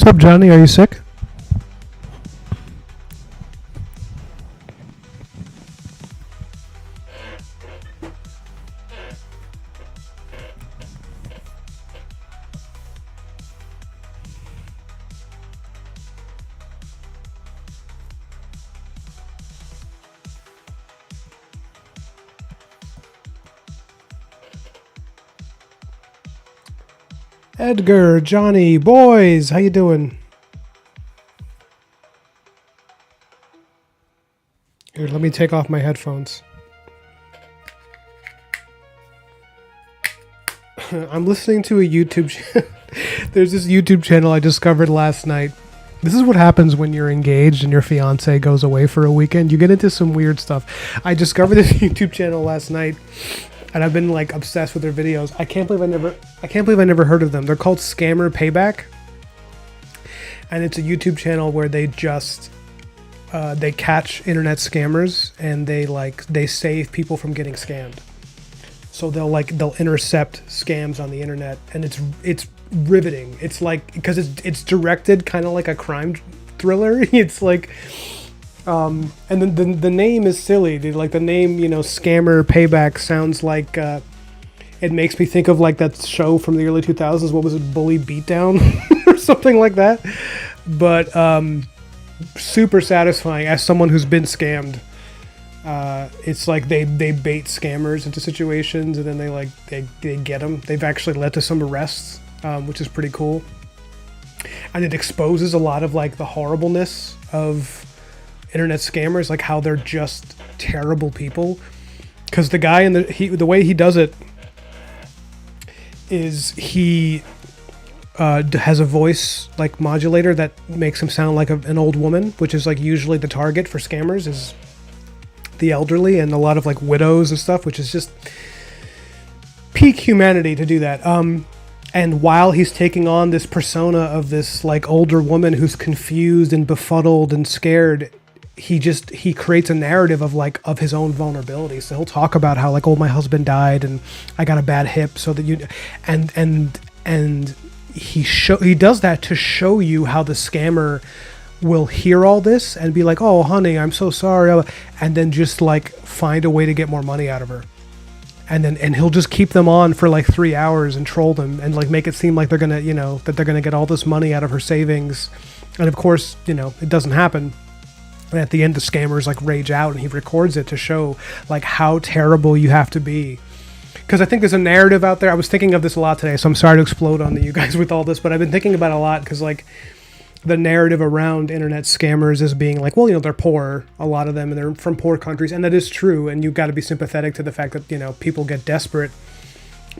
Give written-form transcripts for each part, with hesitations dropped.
What's up, Johnny? Are you sick? Edgar, Johnny, boys, how you doing? Here, let me take off my headphones. I'm listening to a YouTube channel. There's this YouTube channel I discovered last night. This is what happens when you're engaged and your fiance goes away for a weekend. You get into some weird stuff. I discovered this YouTube channel last night, and I've been like obsessed with their videos. I can't believe I never heard of them. They're called Scammer Payback, and it's a YouTube channel where they just they catch internet scammers and they save people from getting scammed. So they'll intercept scams on the internet, and it's riveting. It's like, because it's directed kind of like a crime thriller. It's like, and then the name is silly. The name, Scammer Payback sounds like it makes me think of like that show from the early 2000s. What was it, Bully Beatdown or something like that? But super satisfying as someone who's been scammed. It's like they bait scammers into situations, and then they get them. They've actually led to some arrests, which is pretty cool. And it exposes a lot of like the horribleness of internet scammers, like how they're just terrible people. Because the guy the way he does it is he has a voice like modulator that makes him sound like an old woman, which is like usually the target for scammers is the elderly, and a lot of like widows and stuff, which is just peak humanity to do that. And while he's taking on this persona of this like older woman who's confused and befuddled and scared, he creates a narrative of his own vulnerability. So he'll talk about how like, oh, my husband died and I got a bad hip, so that and he does that to show you how the scammer will hear all this and be like, oh honey, I'm so sorry, and then just like find a way to get more money out of her, and he'll just keep them on for like 3 hours and troll them and like make it seem like they're gonna that they're gonna get all this money out of her savings, and of course it doesn't happen. And at the end the scammers like rage out, and he records it to show like how terrible you have to be. Because I think there's a narrative out there. I was thinking of this a lot today, so I'm sorry to explode on you guys with all this, but I've been thinking about it a lot, because like the narrative around internet scammers is being like, well, they're poor, a lot of them, and they're from poor countries, and that is true, and you've got to be sympathetic to the fact that people get desperate.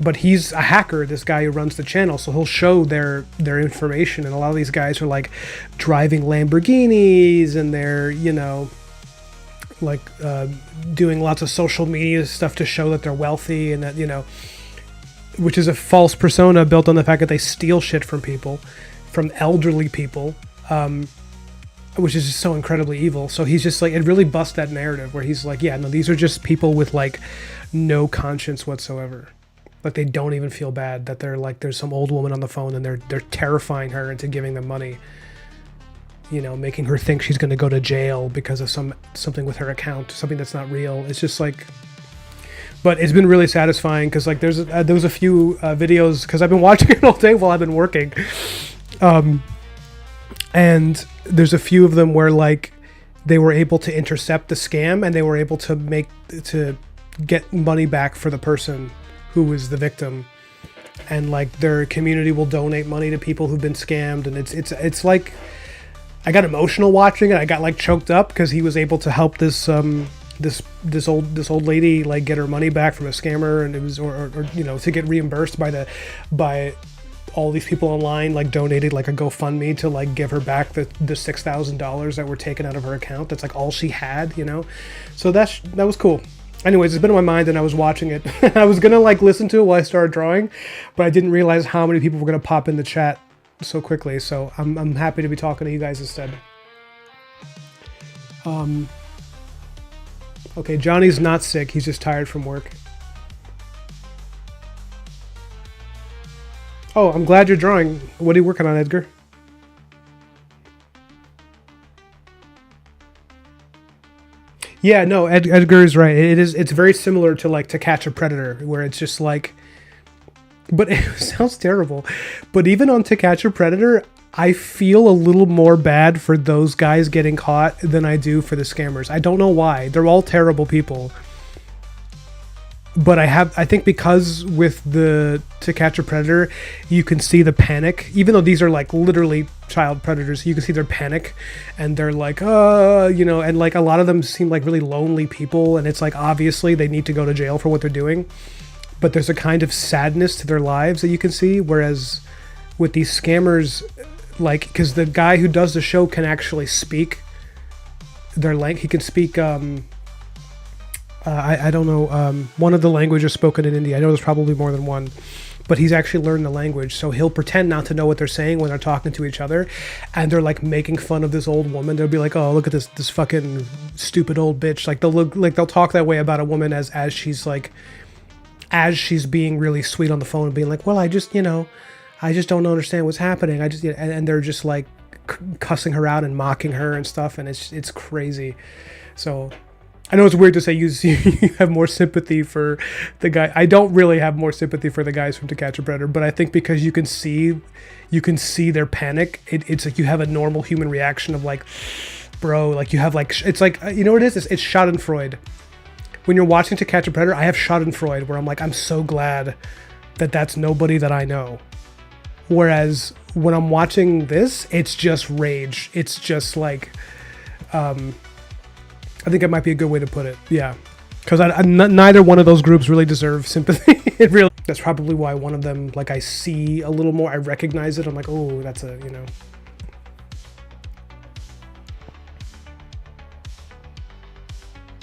But he's a hacker, this guy who runs the channel, so he'll show their information, and a lot of these guys are like driving Lamborghinis, and they're doing lots of social media stuff to show that they're wealthy, and that which is a false persona built on the fact that they steal shit from people, from elderly people, which is just so incredibly evil. So he's just like, it really busts that narrative where he's like, yeah, no, these are just people with like no conscience whatsoever. Like they don't even feel bad that they're like, there's some old woman on the phone and they're terrifying her into giving them money, making her think she's going to go to jail because of something with her account, something that's not real. It's just like, but it's been really satisfying, because like there was a few videos, because I've been watching it all day while I've been working. And there's a few of them where like they were able to intercept the scam, and they were able to get money back for the person who was the victim, and like their community will donate money to people who've been scammed, and it's like, I got emotional watching it. I got like choked up because he was able to help this old lady like get her money back from a scammer, and it was or to get reimbursed by all these people online like donated like a GoFundMe to like give her back the $6,000 that were taken out of her account. That's like all she had, so that was cool. Anyways, it's been on my mind, and I was watching it. I was gonna like listen to it while I started drawing, but I didn't realize how many people were gonna pop in the chat so quickly, so I'm happy to be talking to you guys instead. Okay, Johnny's not sick, he's just tired from work. Oh, I'm glad you're drawing. What are you working on, Edgar? Yeah, no, Edgar is right. It's very similar to like To Catch a Predator, where it's just like, but it sounds terrible. But even on To Catch a Predator, I feel a little more bad for those guys getting caught than I do for the scammers. I don't know why. They're all terrible people. But I think because with the To Catch a Predator, you can see the panic. Even though these are like literally child predators, you can see their panic, and they're like, and like a lot of them seem like really lonely people, and it's like obviously they need to go to jail for what they're doing. But there's a kind of sadness to their lives that you can see, whereas with these scammers, like, because the guy who does the show can actually speak their language. He can speak I don't know, one of the languages spoken in India. I know there's probably more than one, but he's actually learned the language. So he'll pretend not to know what they're saying when they're talking to each other, and they're like making fun of this old woman. They'll be like, "Oh, look at this fucking stupid old bitch." Like they'll talk that way about a woman as she's being really sweet on the phone and being like, "Well, I just don't understand what's happening. And they're just like cussing her out and mocking her and stuff, and it's crazy. So I know it's weird to say you have more sympathy for the guy. I don't really have more sympathy for the guys from To Catch a Predator, but I think because you can see their panic, it's like you have a normal human reaction of like, bro, like you have like, it's like, you know what it is? It's Schadenfreude. When you're watching To Catch a Predator, I have Schadenfreude where I'm like, I'm so glad that that's nobody that I know. Whereas when I'm watching this, it's just rage. It's just like, I think it might be a good way to put it. Yeah. Because neither one of those groups really deserve sympathy. That's probably why one of them, like, I see a little more. I recognize it. I'm like, oh, that's a.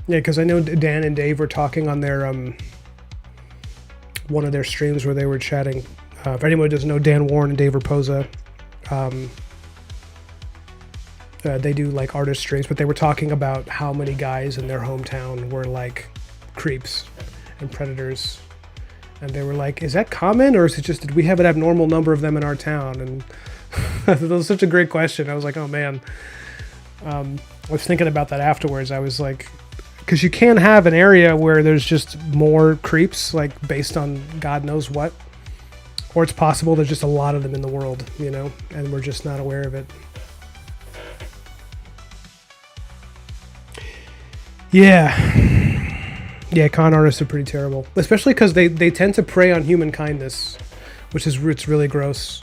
Yeah, because I know Dan and Dave were talking on their one of their streams where they were chatting. If anyone doesn't know, Dan Warren and Dave Raposa, they do like artist streams, but they were talking about how many guys in their hometown were like creeps and predators, and they were like, is that common, or is it just, did we have an abnormal number of them in our town? And that was such a great question. I was like, oh man. I was thinking about that afterwards. I was like, because you can have an area where there's just more creeps, like based on God knows what, or it's possible there's just a lot of them in the world, and we're just not aware of it. Yeah, con artists are pretty terrible, especially because they tend to prey on human kindness, it's really gross.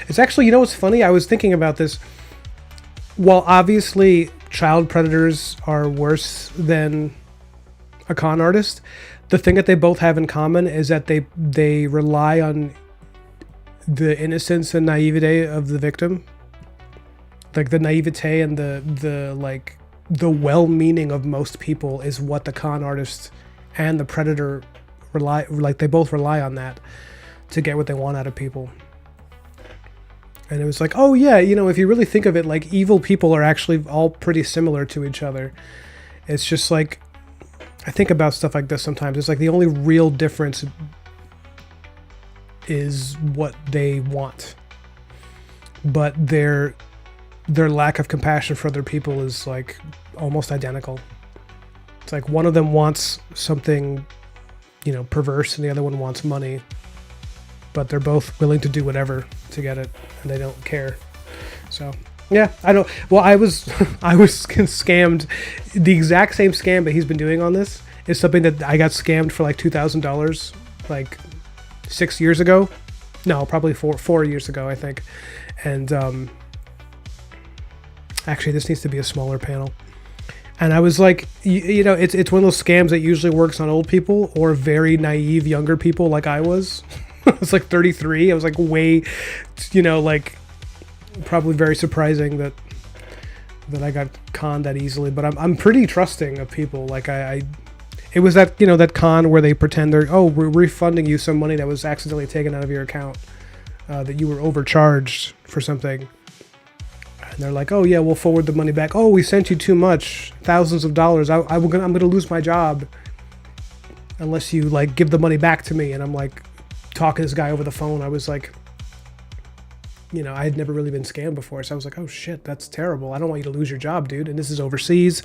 It's actually, what's funny? I was thinking about this. While obviously child predators are worse than a con artist, the thing that they both have in common is that they rely on the innocence and naivete of the victim, like the naivete and the well-meaning of most people is what the con artist and the predator they both rely on that to get what they want out of people. And it was like, oh yeah, if you really think of it, like evil people are actually all pretty similar to each other. It's just like, I think about stuff like this sometimes. It's like the only real difference is what they want. But their lack of compassion for other people is like almost identical. It's like one of them wants something, perverse, and the other one wants money, but they're both willing to do whatever to get it, and they don't care. So yeah, I don't. Well, I was scammed. The exact same scam that he's been doing on this is something that I got scammed for like $2,000, like 6 years ago. No, probably 4 years ago, I think. And actually, this needs to be a smaller panel. And I was like, it's one of those scams that usually works on old people or very naive younger people like I was. I was like 33. I was like way, like probably very surprising that I got conned that easily. But I'm pretty trusting of people. Like it was that, that con where they pretend we're refunding you some money that was accidentally taken out of your account, that you were overcharged for something. And they're like, oh yeah, we'll forward the money back. Oh, we sent you too much, thousands of dollars. I'm gonna lose my job unless you like give the money back to me. And I'm like talking to this guy over the phone. I was like, I had never really been scammed before, so I was like, oh shit, that's terrible. I don't want you to lose your job, dude. And this is overseas.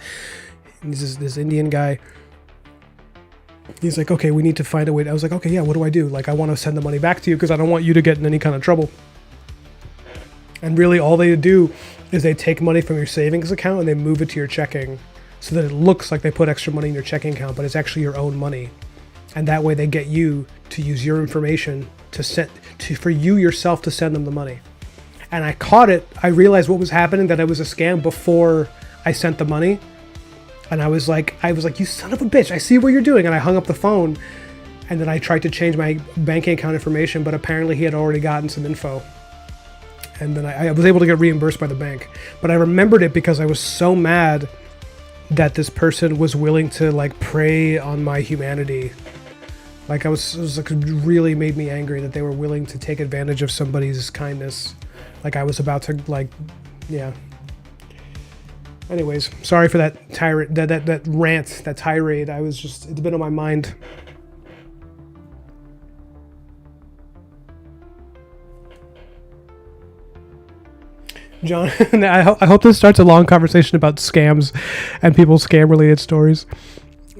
He's this Indian guy. He's like, okay, we need to find a way. I was like, okay, yeah, what do I do? Like, I want to send the money back to you because I don't want you to get in any kind of trouble. And really all they do is they take money from your savings account and they move it to your checking so that it looks like they put extra money in your checking account, but it's actually your own money. And that way they get you to use your information for you yourself to send them the money. And I caught it. I realized what was happening, that it was a scam before I sent the money. And I was like, you son of a bitch, I see what you're doing. And I hung up the phone, and then I tried to change my banking account information, but apparently he had already gotten some info. And then I was able to get reimbursed by the bank. But I remembered it because I was so mad that this person was willing to like prey on my humanity. Like it was like, really made me angry that they were willing to take advantage of somebody's kindness. Like I was about to like, yeah. Anyways, sorry for that that rant, that tirade. It's been on my mind. John, I hope this starts a long conversation about scams and people's scam-related stories.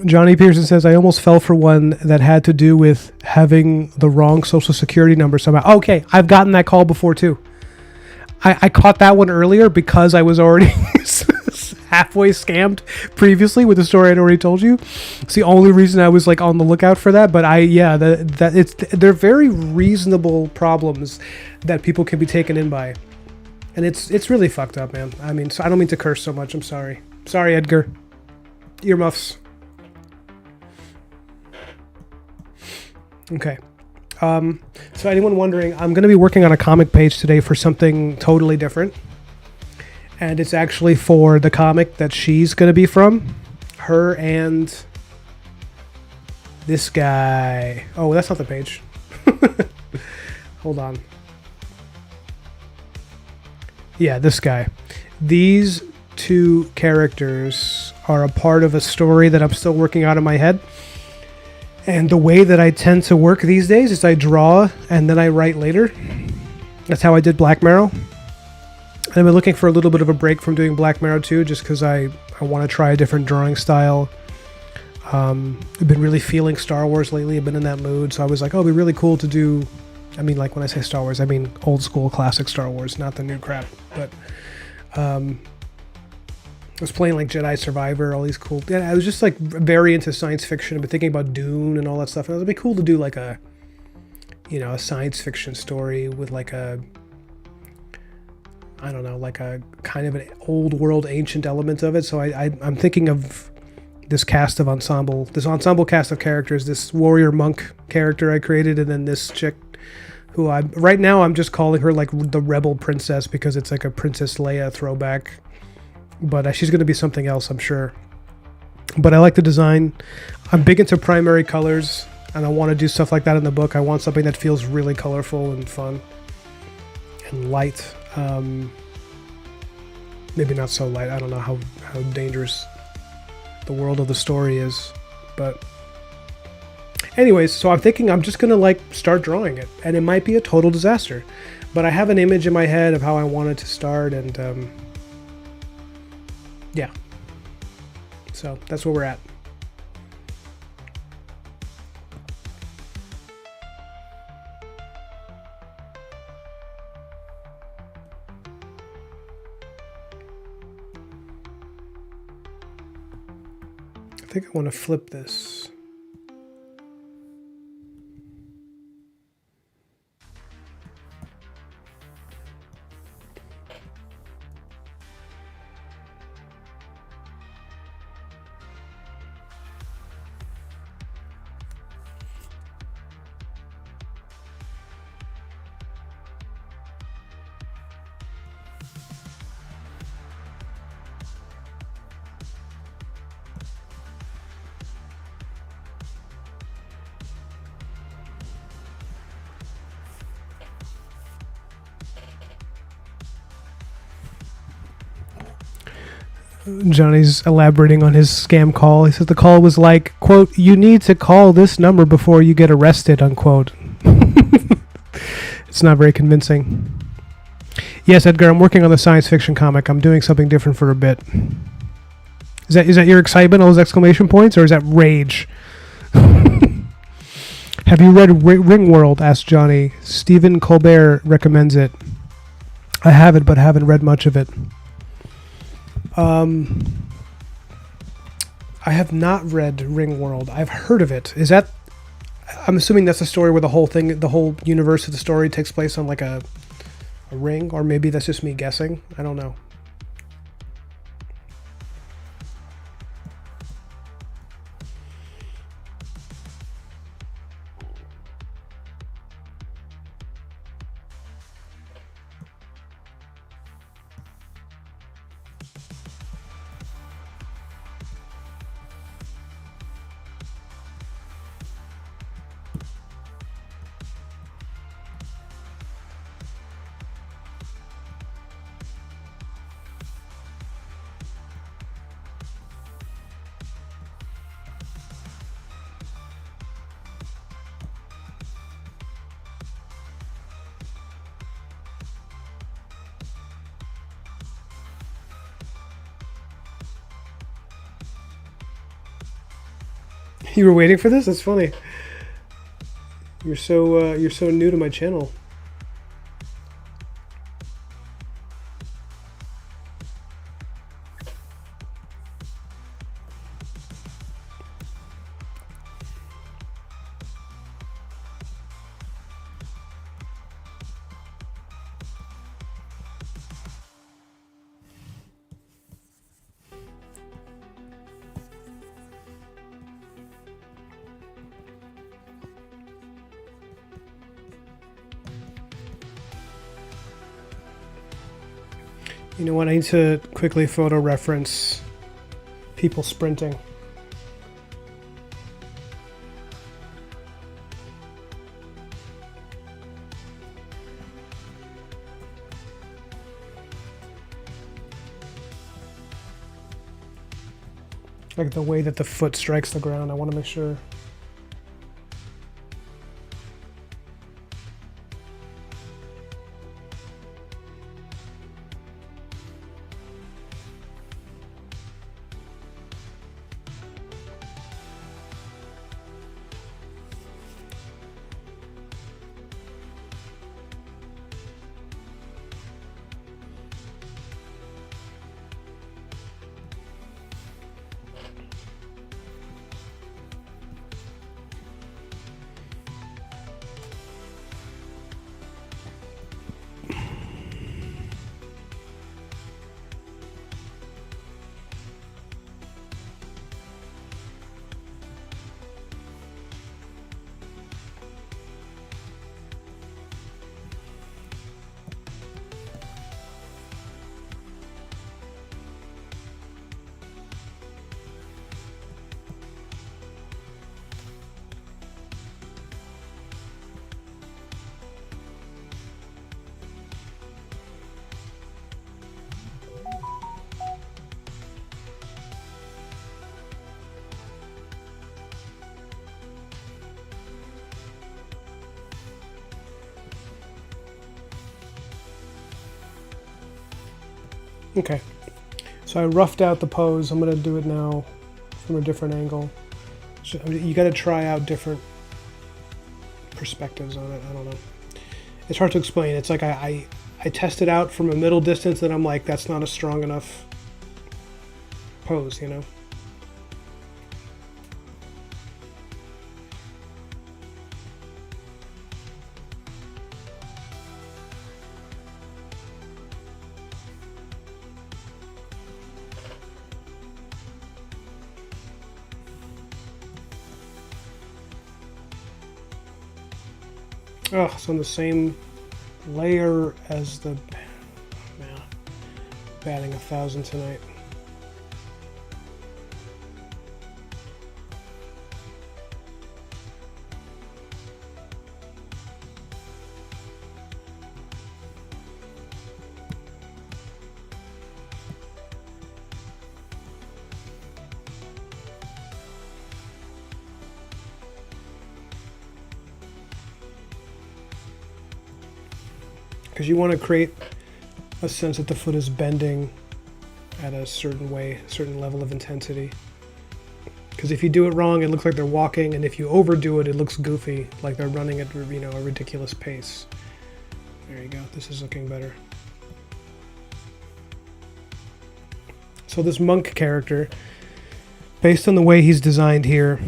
Johnny Pearson says, I almost fell for one that had to do with having the wrong social security number somehow. Okay, I've gotten that call before too. I caught that one earlier because I was already halfway scammed previously with the story I'd already told you. It's the only reason I was like on the lookout for that. But they're very reasonable problems that people can be taken in by. And it's really fucked up, man. I mean, so I don't mean to curse so much. I'm sorry. Sorry, Edgar. Earmuffs. Okay. So anyone wondering, I'm going to be working on a comic page today for something totally different. And it's actually for the comic that she's going to be from. Her and this guy. Oh, that's not the page. Hold on. Yeah, this guy. These two characters are a part of a story that I'm still working out in my head. And the way that I tend to work these days is I draw and then I write later. That's how I did BLACKMARROW. And I've been looking for a little bit of a break from doing BLACKMARROW too, just because I want to try a different drawing style. I've been really feeling Star Wars lately. I've been in that mood. So I was like, oh, it'd be really cool to do... I mean, like when I say Star Wars, I mean old school classic Star Wars, not the new crap. But I was playing like Jedi Survivor, all these cool... Yeah, I was just like very into science fiction. I've been thinking about Dune and all that stuff. And it would be cool to do like a science fiction story with like a... I don't know, like a kind of an old world ancient element of it. So I'm thinking of this ensemble cast of characters, this warrior monk character I created, and then this chick who right now I'm just calling her like the rebel princess because it's like a Princess Leia throwback, but she's going to be something else, I'm sure. But I like the design. I'm big into primary colors, and I want to do stuff like that in the book. I want something that feels really colorful and fun and light. Maybe not so light. I don't know how dangerous the world of the story is, but anyways, so I'm thinking I'm just gonna like start drawing it, and it might be a total disaster, but I have an image in my head of how I want it to start, and yeah, so that's where we're at. I think I want to flip this. Johnny's elaborating on his scam call. He says the call was like, quote, "You need to call this number before you get arrested," unquote. It's not very convincing. Yes, Edgar, I'm working on the science fiction comic. I'm doing something different for a bit. Is that your excitement? All those exclamation points, or is that rage? Have you read Ringworld? Asked Johnny. Stephen Colbert recommends it. I have it, but haven't read much of it. I have not read Ringworld. I've heard of it. Is that? I'm assuming that's a story where the whole universe of the story takes place on like a ring, or maybe that's just me guessing. I don't know. You were waiting for this? That's funny. You're so new to my channel. You know what? I need to quickly photo reference people sprinting. Like the way that the foot strikes the ground. I want to make sure. Okay, so I roughed out the pose. I'm gonna do it now from a different angle. So you got to try out different perspectives on it. I don't know. It's hard to explain. It's like I test it out from a middle distance, and I'm like, that's not a strong enough pose, you know? Oh, it's on the same layer as the... Man, batting 1,000 tonight. Because you want to create a sense that the foot is bending at a certain level of intensity. Because if you do it wrong, it looks like they're walking, and if you overdo it, it looks goofy, like they're running at, you know, a ridiculous pace. There you go. This is looking better. So this monk character, based on the way he's designed here,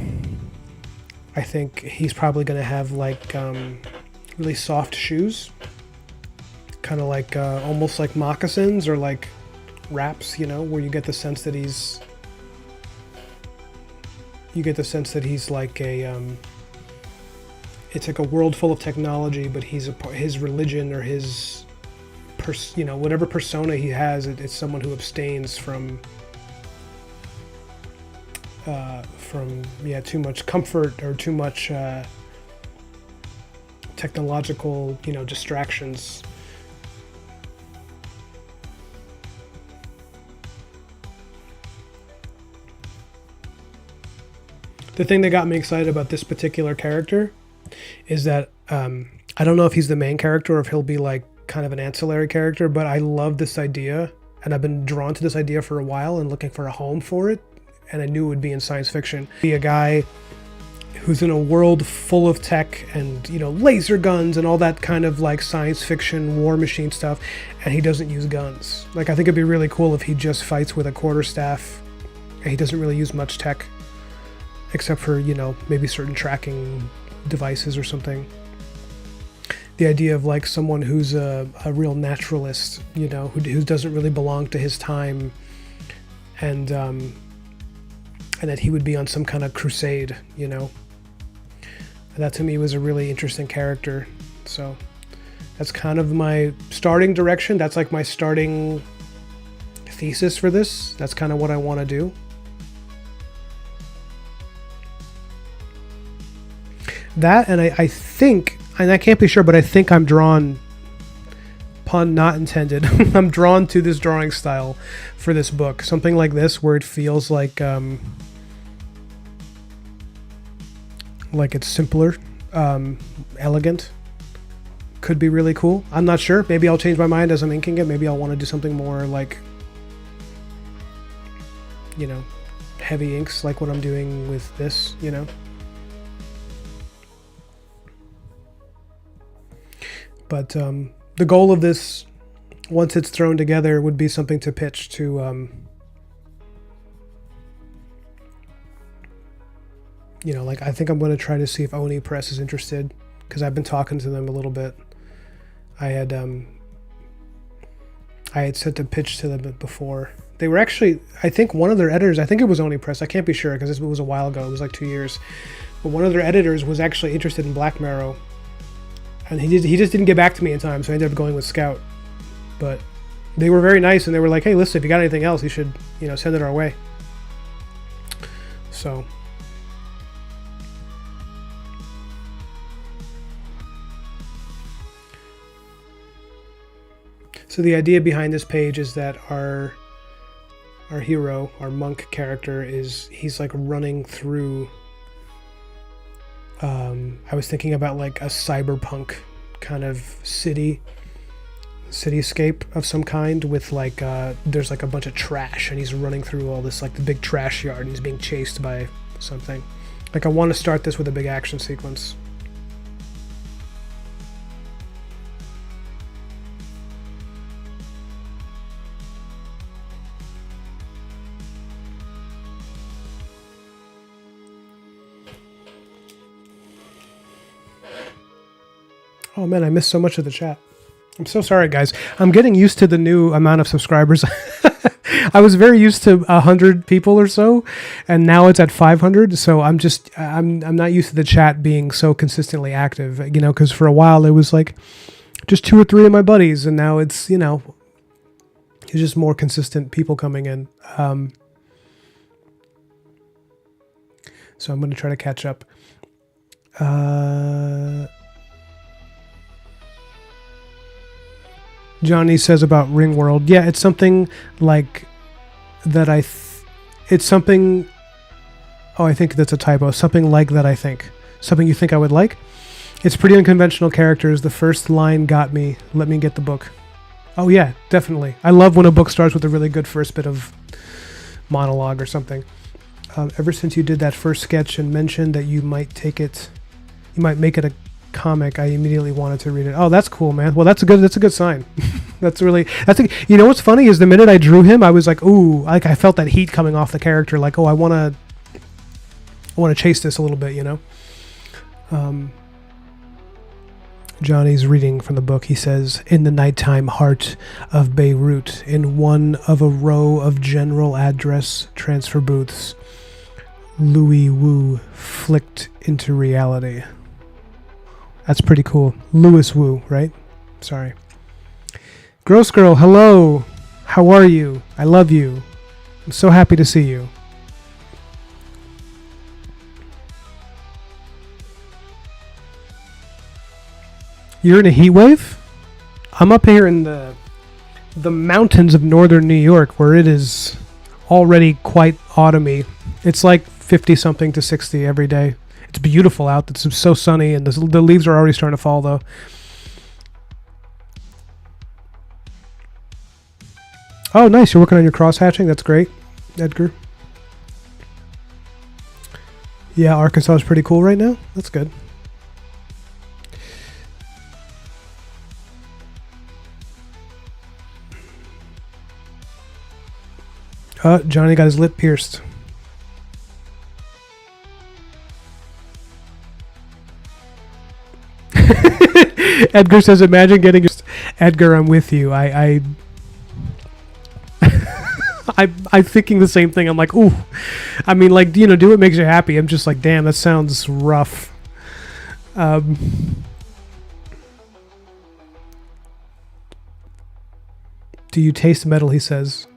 I think he's probably going to have like really soft shoes, kind of like almost like moccasins or like wraps, you know, where you get the sense that he's like a it's like a world full of technology, but his religion or his you know, whatever persona he has, it's someone who abstains from too much comfort or too much technological, you know, distractions. The thing that got me excited about this particular character is that I don't know if he's the main character or if he'll be like kind of an ancillary character, but I love this idea, and I've been drawn to this idea for a while and looking for a home for it, and I knew it would be in science fiction. Be a guy who's in a world full of tech and, you know, laser guns and all that kind of like science fiction war machine stuff, and he doesn't use guns. Like, I think it'd be really cool if he just fights with a quarterstaff and he doesn't really use much tech, except for, you know, maybe certain tracking devices or something. The idea of like someone who's a real naturalist, you know, who doesn't really belong to his time, and that he would be on some kind of crusade, you know. That to me was a really interesting character. So that's kind of my starting direction. That's like my starting thesis for this. That's kind of what I want to do. That, and I think, and I can't be sure, but I think I'm drawn, pun not intended, I'm drawn to this drawing style for this book. Something like this where it feels like it's simpler, elegant, could be really cool. I'm not sure. Maybe I'll change my mind as I'm inking it. Maybe I'll want to do something more like, you know, heavy inks like what I'm doing with this, you know. But the goal of this, once it's thrown together, would be something to pitch to, you know, like I think I'm going to try to see if Oni Press is interested, because I've been talking to them a little bit. I had sent a pitch to them before. They were actually, I think one of their editors, I think it was Oni Press, I can't be sure because this was a while ago, it was like 2 years. But one of their editors was actually interested in BLACKMARROW. And he just didn't get back to me in time, so I ended up going with Scout. But they were very nice, and they were like, hey, listen, if you got anything else, you should, you know, send it our way. So the idea behind this page is that our hero, our monk character, he's like running through, I was thinking about like a cyberpunk kind of cityscape of some kind with like, there's like a bunch of trash and he's running through all this, like the big trash yard, and he's being chased by something. Like I want to start this with a big action sequence. Oh man, I missed so much of the chat. I'm so sorry, guys. I'm getting used to the new amount of subscribers. I was very used to 100 people or so, and now it's at 500. So I'm not used to the chat being so consistently active, you know, because for a while it was like just 2 or 3 of my buddies, and now it's, you know, it's just more consistent people coming in. So I'm going to try to catch up. Johnny says about Ringworld. Yeah, it's something like that. It's something. Oh, I think that's a typo. Something like that, I think. Something you think I would like? It's pretty unconventional characters. The first line got me. Let me get the book. Oh yeah, definitely. I love when a book starts with a really good first bit of monologue or something. Ever since you did that first sketch and mentioned that you might make it a comic, I immediately wanted to read it. Oh, that's cool, man. Well, that's a good sign. You know what's funny is the minute I drew him, I was like, ooh, like I felt that heat coming off the character. Like, oh, I want to chase this a little bit, you know. Johnny's reading from the book. He says, in the nighttime heart of Beirut, in one of a row of general address transfer booths, Louis Wu flicked into reality. That's pretty cool. Louis Wu, right? Sorry. Gross Girl, hello. How are you? I love you. I'm so happy to see you. You're in a heat wave? I'm up here in the mountains of northern New York where it is already quite autumny. It's like 50 something to 60 every day. It's beautiful out. It's so sunny and the leaves are already starting to fall though. Oh, nice. You're working on your cross hatching. That's great, Edgar. Yeah, Arkansas is pretty cool right now. That's good. Johnny got his lip pierced. Edgar says, imagine getting... Edgar, I'm with you. I'm thinking the same thing. I'm like, ooh. I mean, like, you know, do what makes you happy. I'm just like, damn, that sounds rough. Do you taste metal, he says.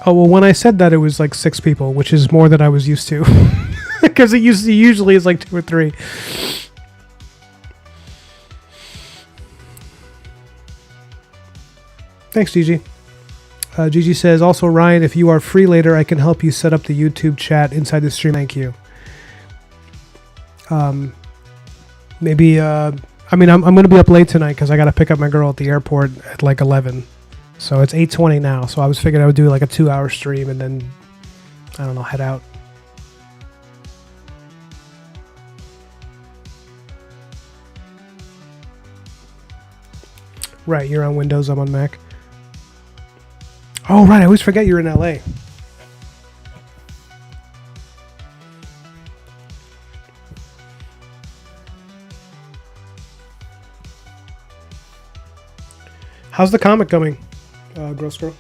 Oh, well, when I said that, it was like 6 people, which is more than I was used to. Because it usually is like 2 or 3. Thanks, Gigi. Gigi says, also, Ryan, if you are free later, I can help you set up the YouTube chat inside the stream. Thank you. Maybe, I mean, I'm going to be up late tonight because I got to pick up my girl at the airport at like 11. So it's 8:20 now. So I was figuring I would do like a 2-hour stream and then, I don't know, head out. Right, you're on Windows, I'm on Mac. Oh, right, I always forget you're in LA. How's the comic going, Gross Girl?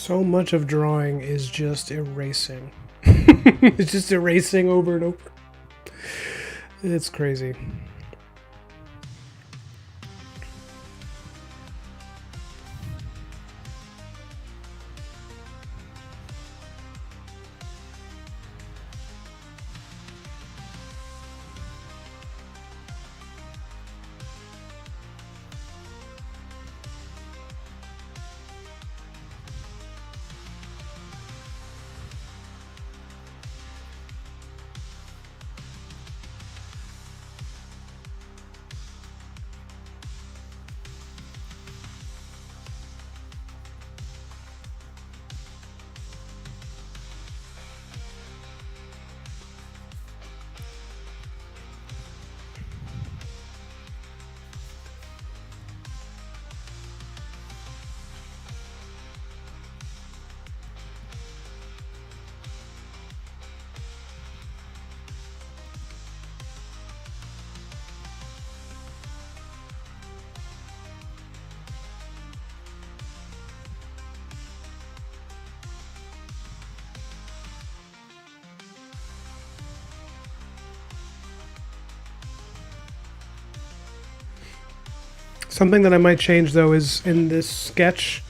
So much of drawing is just erasing. It's just erasing over and over. It's crazy. Something that I might change though is in this sketch,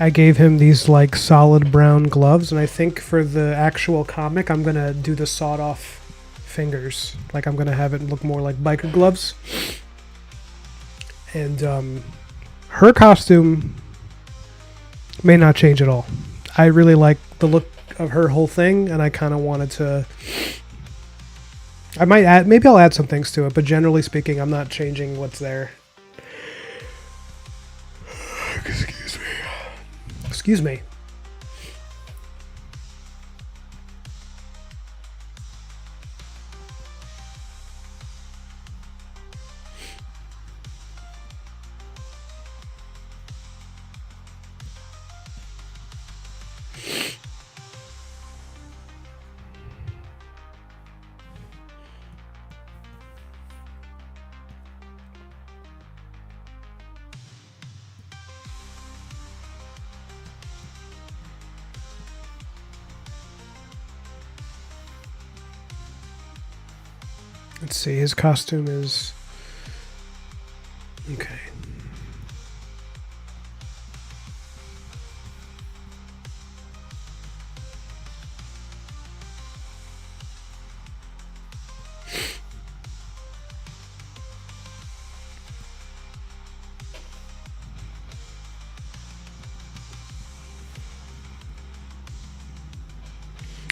I gave him these like solid brown gloves, and I think for the actual comic, I'm gonna do the sawed off fingers. Like I'm gonna have it look more like biker gloves. And her costume may not change at all. I really like the look of her whole thing, and I kind of wanted to. I might add, maybe I'll add some things to it, but generally speaking, I'm not changing what's there. Excuse me. Excuse me. Let's see, his costume is... Okay.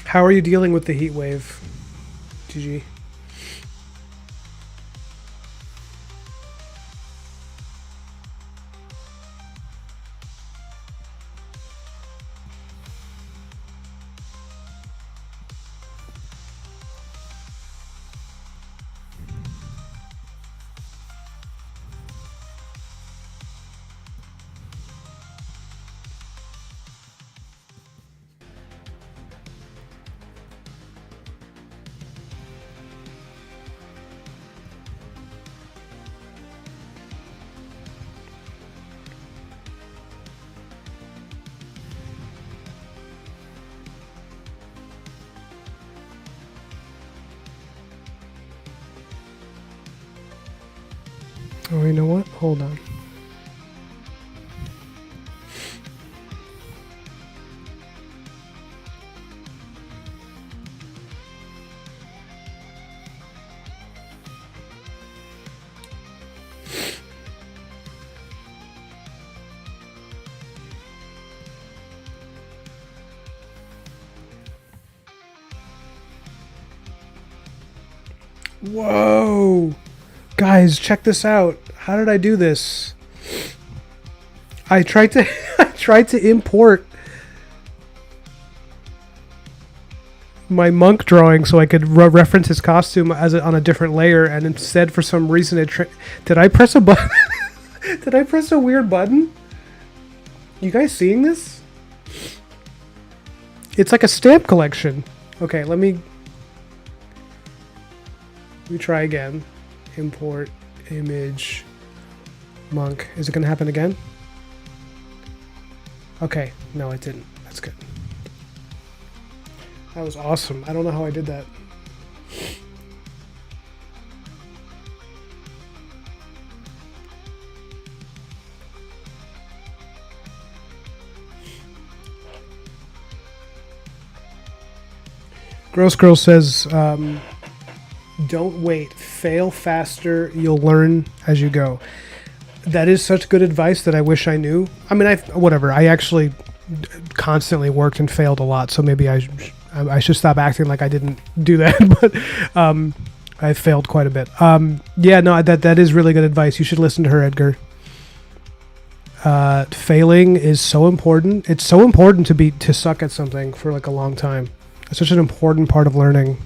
How are you dealing with the heat wave, GG? Oh, you know what? Hold on. Whoa! Guys, check this out. How did I do this? I tried to I tried to import my monk drawing so I could reference his costume as on a different layer, and instead for some reason did I press a button? Did I press a weird button? You guys seeing this? It's like a stamp collection. Okay, let me try again. Import image monk. Is it going to happen again? Okay, no, it didn't. That's good. That was awesome. I don't know how I did that. Gross Girl says, don't wait. Fail faster. You'll learn as you go. That is such good advice that I wish I knew. I mean, whatever. I actually constantly worked and failed a lot, so maybe I should stop acting like I didn't do that. But I failed quite a bit. Yeah, no, that is really good advice. You should listen to her, Edgar. Failing is so important. It's so important to suck at something for like a long time. It's such an important part of learning.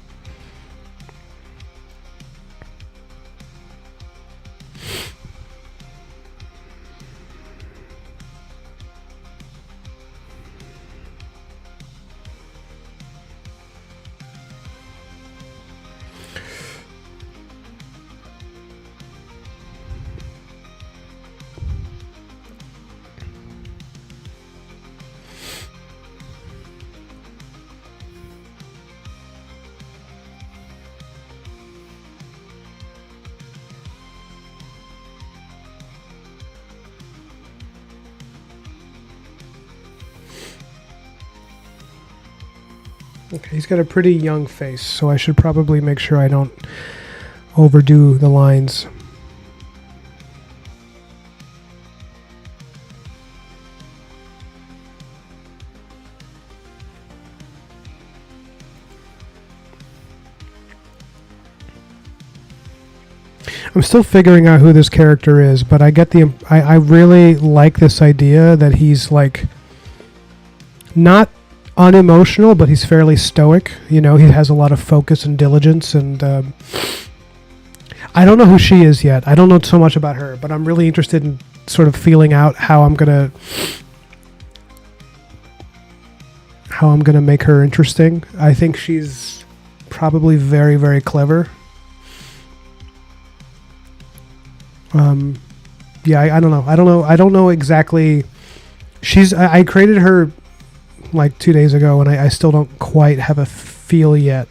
Okay, he's got a pretty young face, so I should probably make sure I don't overdo the lines. I'm still figuring out who this character is, but I get I really like this idea that he's like not unemotional, but he's fairly stoic. You know, he has a lot of focus and diligence, and I don't know who she is yet. I don't know so much about her, but I'm really interested in sort of feeling out how I'm gonna make her interesting. I think she's probably very, very clever. Yeah, I don't know. I don't know exactly. I created her like 2 days ago, and I still don't quite have a feel yet.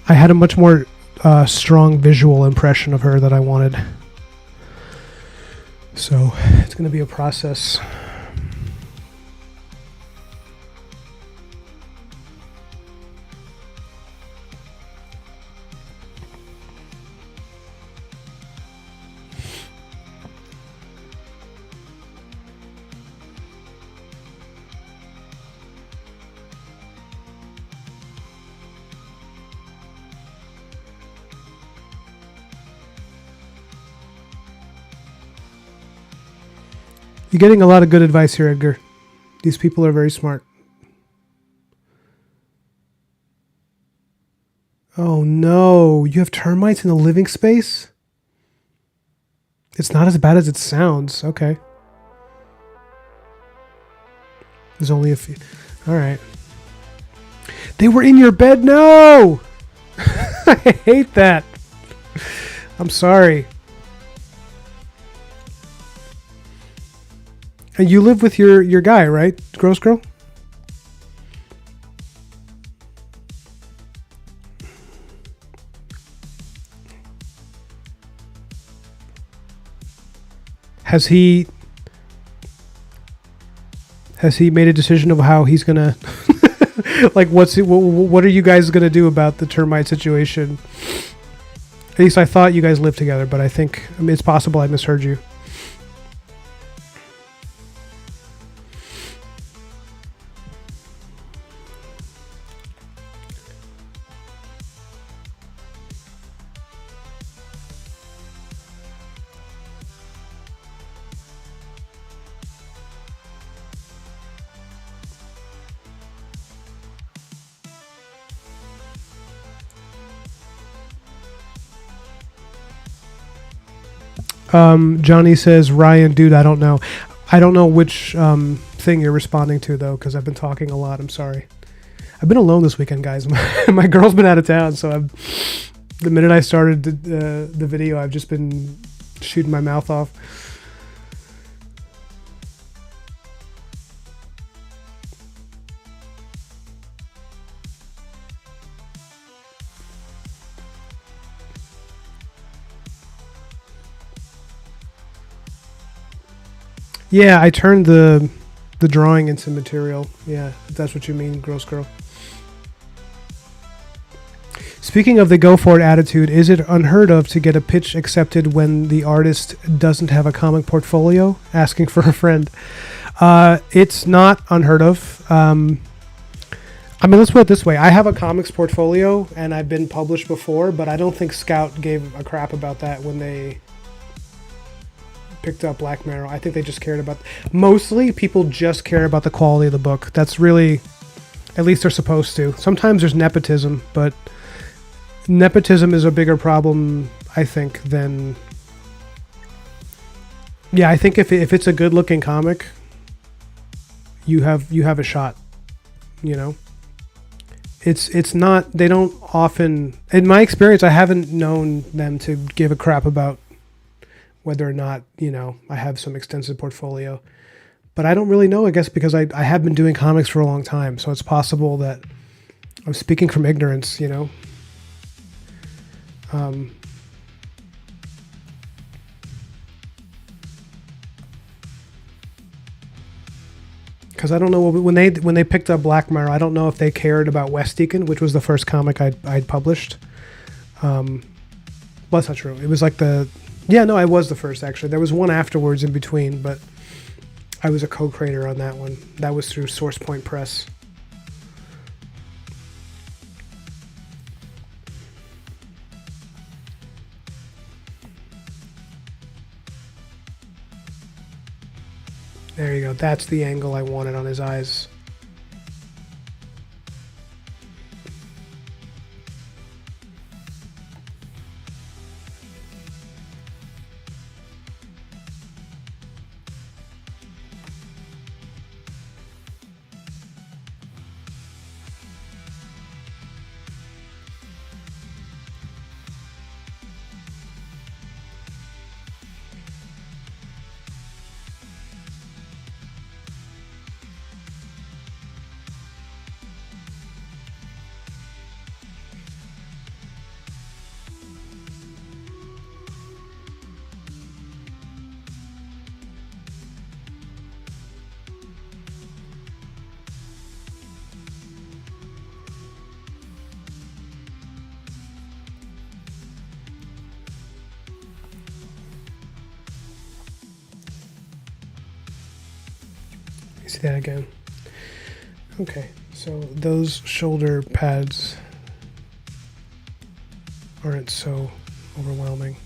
I had a much more strong visual impression of her that I wanted. So it's going to be a process. You're getting a lot of good advice here, Edgar. These people are very smart. Oh no, you have termites in the living space? It's not as bad as it sounds. Okay. There's only a few. All right. They were in your bed? No! I hate that. I'm sorry. And you live with your guy, right? Gross Girl? Has he made a decision of how he's gonna like what are you guys gonna do about the termite situation? At least I thought you guys lived together, but I think it's possible I misheard you. Johnny says, Ryan, dude, I don't know. I don't know which thing you're responding to, though, because I've been talking a lot. I'm sorry. I've been alone this weekend, guys. My girl's been out of town, so the minute I started the video, I've just been shooting my mouth off. Yeah, I turned the drawing into material. Yeah, if that's what you mean, Gross Girl. Speaking of the go for it attitude, is it unheard of to get a pitch accepted when the artist doesn't have a comic portfolio? Asking for a friend. It's not unheard of. I mean, let's put it this way. I have a comics portfolio, and I've been published before, but I don't think Scout gave a crap about that when they picked up Black Marrow. I think they just cared about... Mostly, people just care about the quality of the book. That's really... At least they're supposed to. Sometimes there's nepotism, but... Nepotism is a bigger problem, I think, than... Yeah, I think if it's a good-looking comic, you have a shot, you know? It's not... They don't often... In my experience, I haven't known them to give a crap about whether or not, you know, I have some extensive portfolio. But I don't really know, I guess, because I have been doing comics for a long time, so it's possible that I'm speaking from ignorance, you know? Because I don't know, when they picked up Black Marrow, I don't know if they cared about West Deacon, which was the first comic I'd published. Well, that's not true. It was like yeah, no, I was the first, actually. There was one afterwards in between, but I was a co-creator on that one. That was through Source Point Press. There you go. That's the angle I wanted on his eyes. See that again. Okay, so those shoulder pads aren't so overwhelming.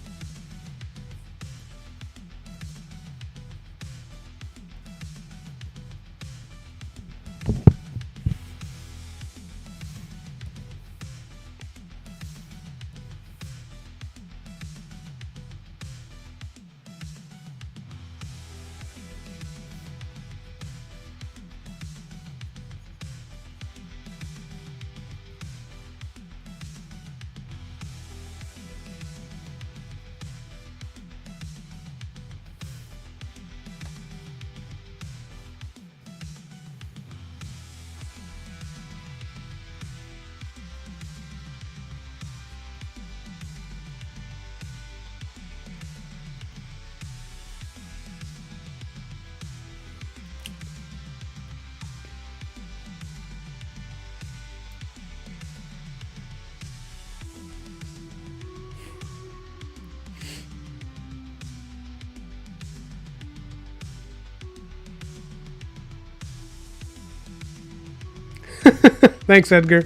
Thanks, Edgar.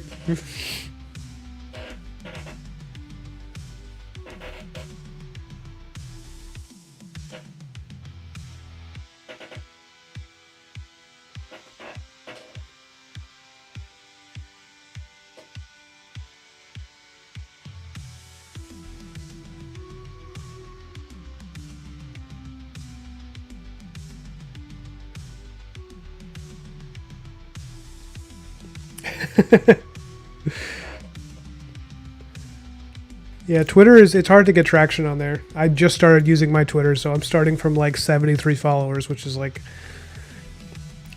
Yeah, Twitter it's hard to get traction on there. I just started using my Twitter, so I'm starting from like 73 followers, which is like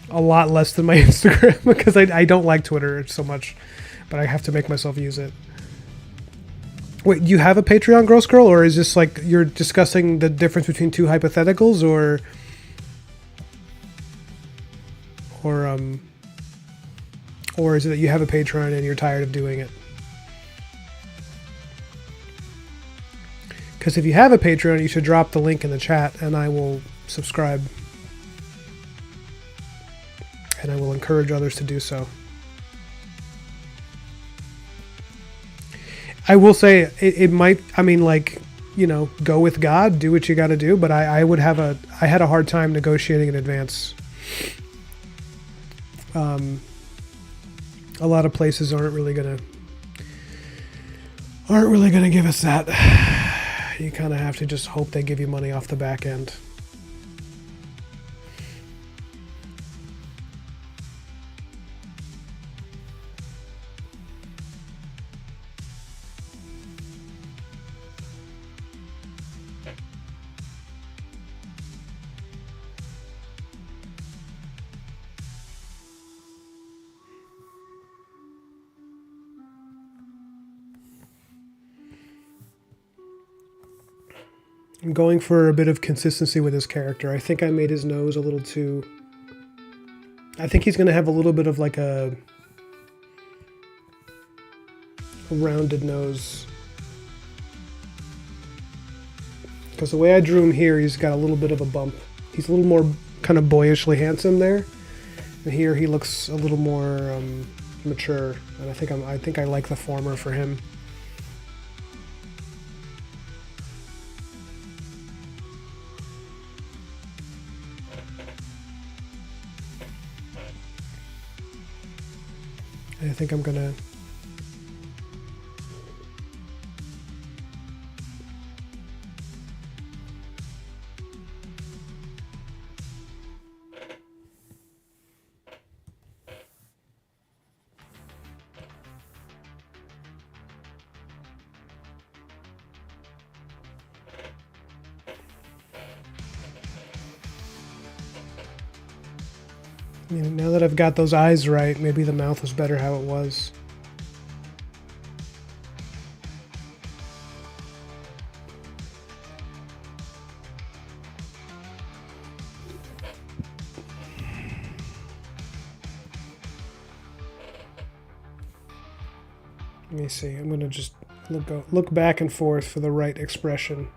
a lot less than my Instagram because I don't like Twitter so much, but I have to make myself use it. Wait, you have a Patreon, Gross Girl, or is this like you're discussing the difference between two hypotheticals, or or is it that you have a Patreon and you're tired of doing it? Because if you have a Patreon, you should drop the link in the chat and I will subscribe. And I will encourage others to do so. I will say it might, I mean, like, you know, go with God, do what you got to do. But I had a hard time negotiating in advance. A lot of places aren't really gonna give us that. You kind of have to just hope they give you money off the back end. I'm going for a bit of consistency with his character. I think I made his nose a little too... I think he's going to have a little bit of like a rounded nose. Because the way I drew him here, he's got a little bit of a bump. He's a little more kind of boyishly handsome there. And here he looks a little more mature. And I think I like the former for him. I think I'm gonna... I mean, now that I've got those eyes right, maybe the mouth was better how it was. Let me see. I'm gonna just look back and forth for the right expression.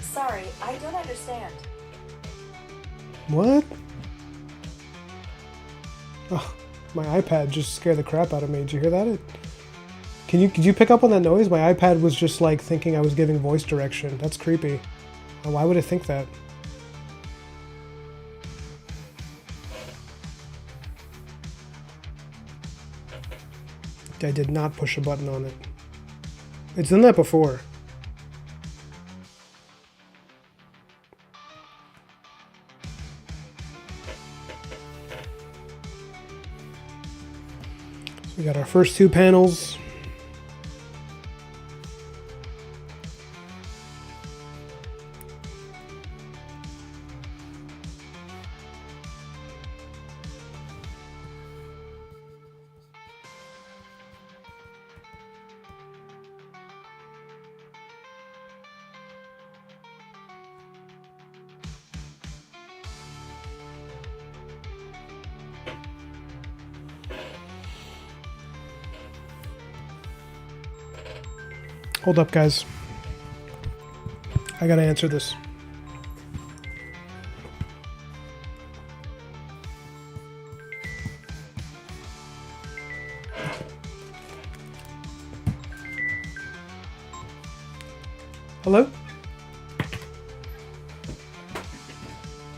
Sorry, I don't understand. What? Oh, my iPad just scared the crap out of me. Did you hear that? Did you pick up on that noise? My iPad was just like thinking I was giving voice direction. That's creepy. Why would it think that? I did not push a button on it. It's done that before. So we got our first two panels. Hold up, guys. I gotta answer this. Hello?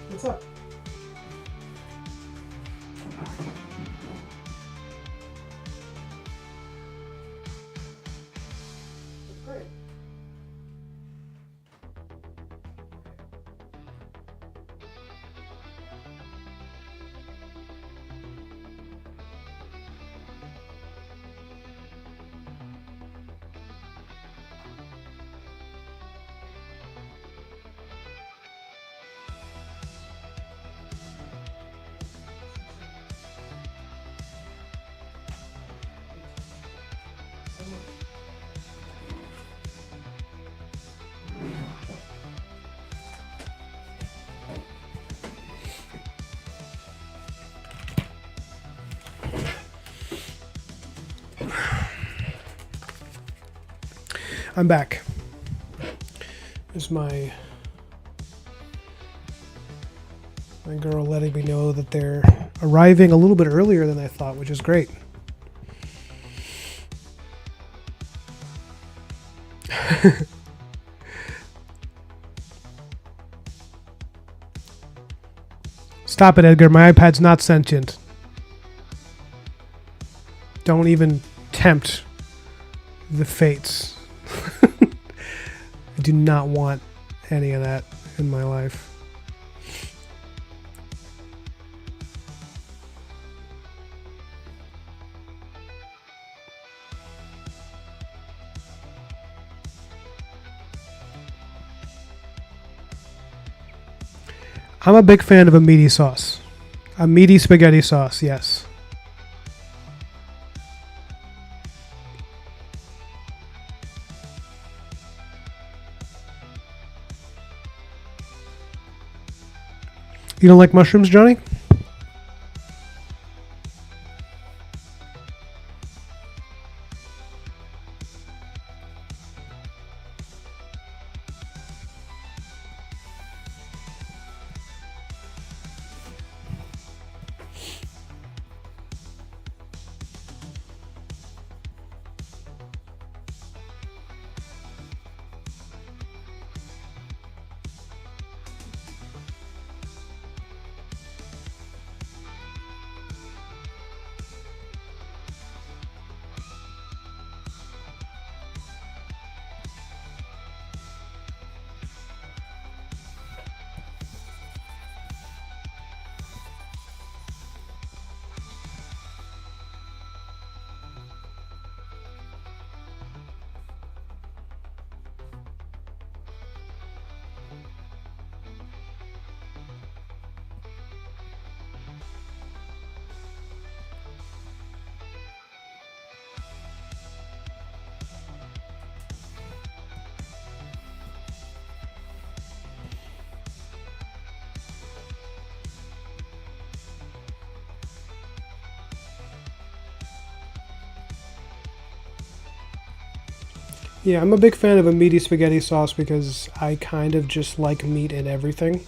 What's up? Great. I'm back. There's my girl letting me know that they're arriving a little bit earlier than I thought, which is great. Stop it, Edgar. My iPad's not sentient. Don't even tempt the fates. I do not want any of that in my life. I'm a big fan of a meaty sauce. A meaty spaghetti sauce, yes. You don't like mushrooms, Johnny? Yeah, I'm a big fan of a meaty spaghetti sauce because I kind of just like meat in everything.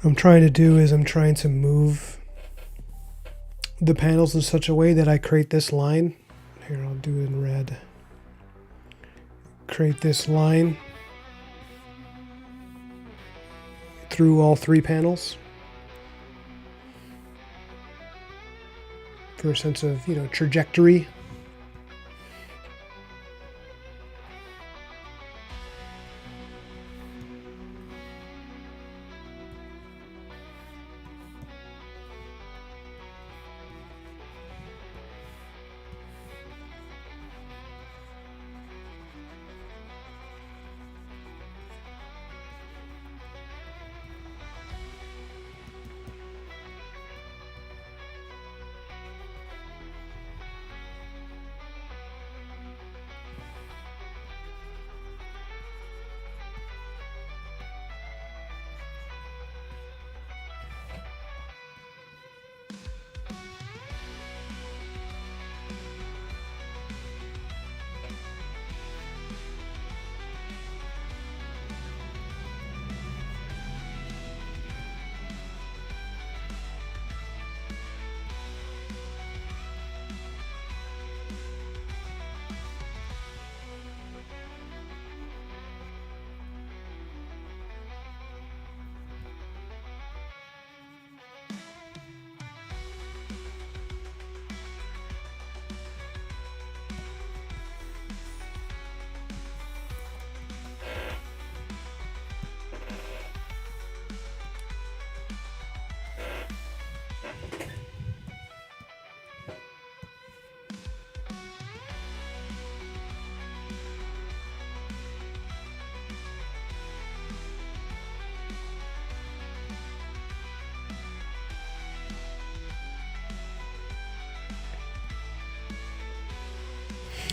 I'm trying to do is I'm trying to move the panels in such a way that I create this line. Here, I'll do it in red. Create this line through all 3 panels for a sense of, you know, trajectory.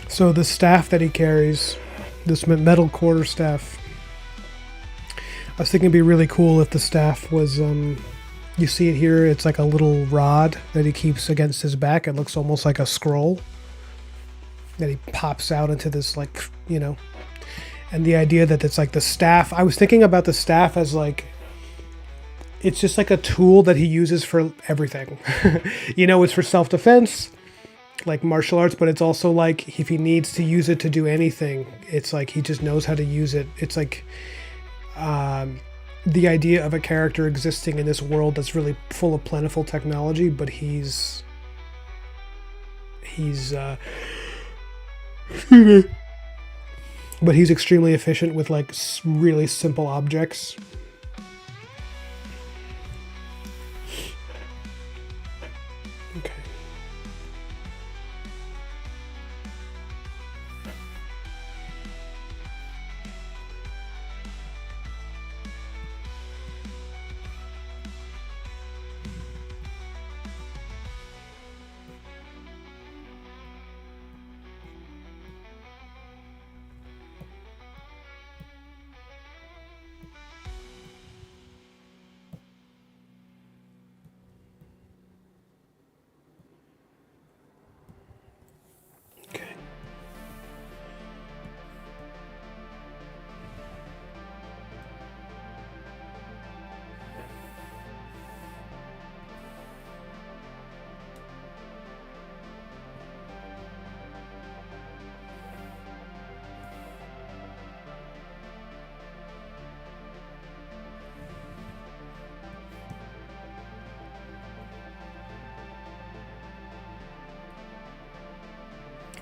So the staff that he carries, this metal quarter staff, I was thinking it'd be really cool if the staff was, you see it here, it's like a little rod that he keeps against his back. It looks almost like a scroll that he pops out into this, like, you know, and the idea that it's like the staff, I was thinking about the staff as like, it's just like a tool that he uses for everything. You know, it's for self-defense, like martial arts, but it's also like if he needs to use it to do anything, it's like he just knows how to use it. It's like the idea of a character existing in this world that's really full of plentiful technology, but he's but he's extremely efficient with like really simple objects. Okay.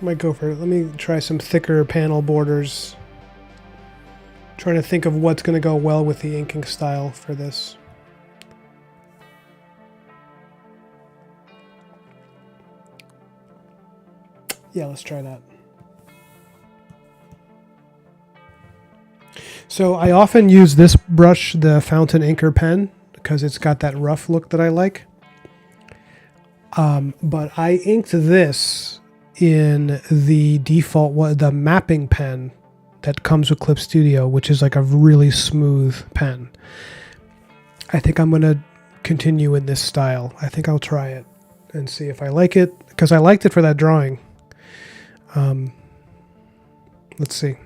Might go for it. Let me try some thicker panel borders. Trying to think of what's going to go well with the inking style for this. Yeah, let's try that. So I often use this brush, the Fountain Inker pen, because it's got that rough look that I like. But I inked this in the default, the mapping pen that comes with Clip Studio, which is like a really smooth pen. I think I'm going to continue in this style. I think I'll try it and see if I like it, because I liked it for that drawing. Let's see.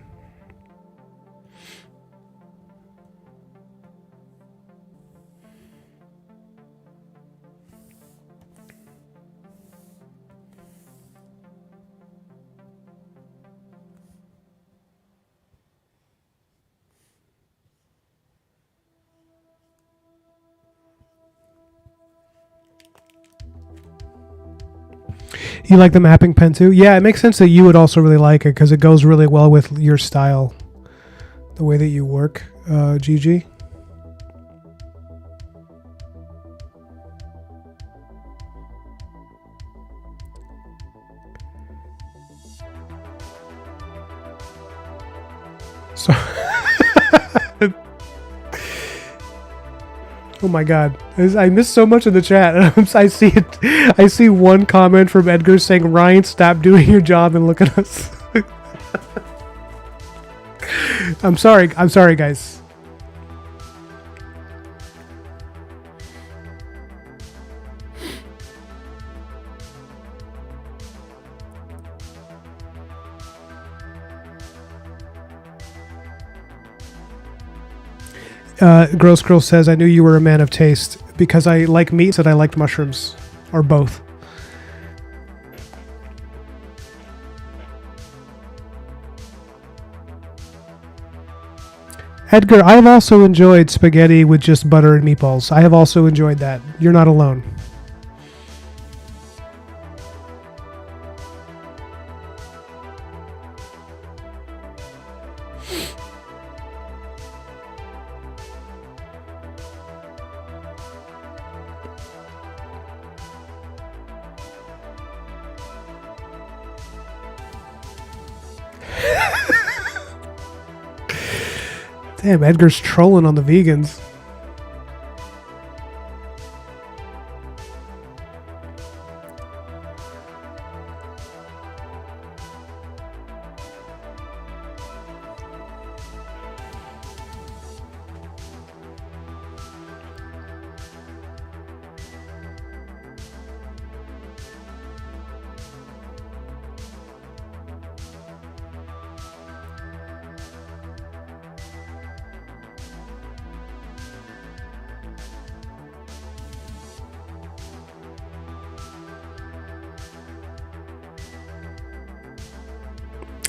You like the mapping pen too? Yeah, it makes sense that you would also really like it because it goes really well with your style, the way that you work, GG. So, oh my god, I missed so much in the chat. I see it. I see one comment from Edgar saying, "Ryan, stop doing your job and look at us." I'm sorry, guys. Gross Girl says, I knew you were a man of taste because I like meat, said I liked mushrooms, or both. Edgar, I have also enjoyed spaghetti with just butter and meatballs. I have also enjoyed that. You're not alone. Damn, Edgar's trolling on the vegans.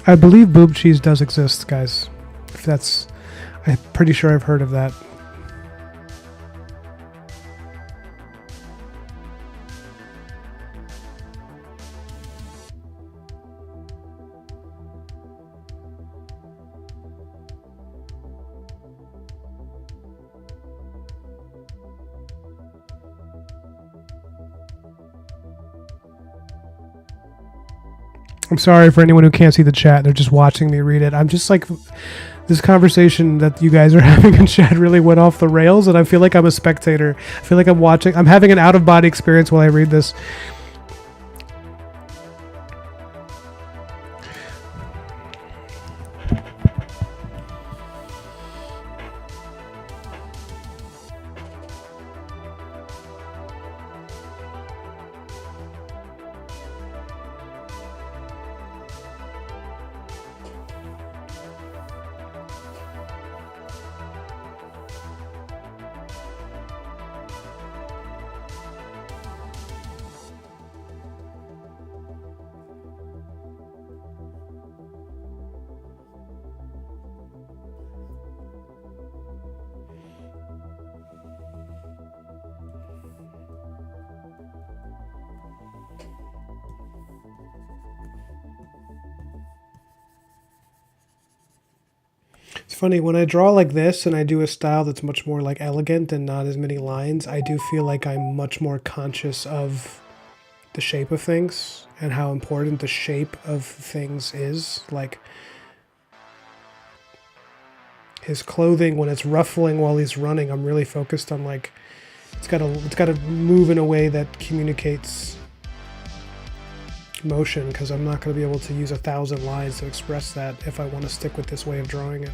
I believe boob cheese does exist, guys. If that's... I'm pretty sure I've heard of that. I'm sorry for anyone who can't see the chat. They're just watching me read it. I'm just like, this conversation that you guys are having in chat really went off the rails, and I feel like I'm a spectator. I feel like I'm watching. I'm having an out-of-body experience while I read this. It's funny, when I draw like this and I do a style that's much more like elegant and not as many lines, I do feel like I'm much more conscious of the shape of things and how important the shape of things is. Like his clothing, when it's ruffling while he's running, I'm really focused on like it's gotta move in a way that communicates motion, because I'm not going to be able to use 1,000 lines to express that if I want to stick with this way of drawing it.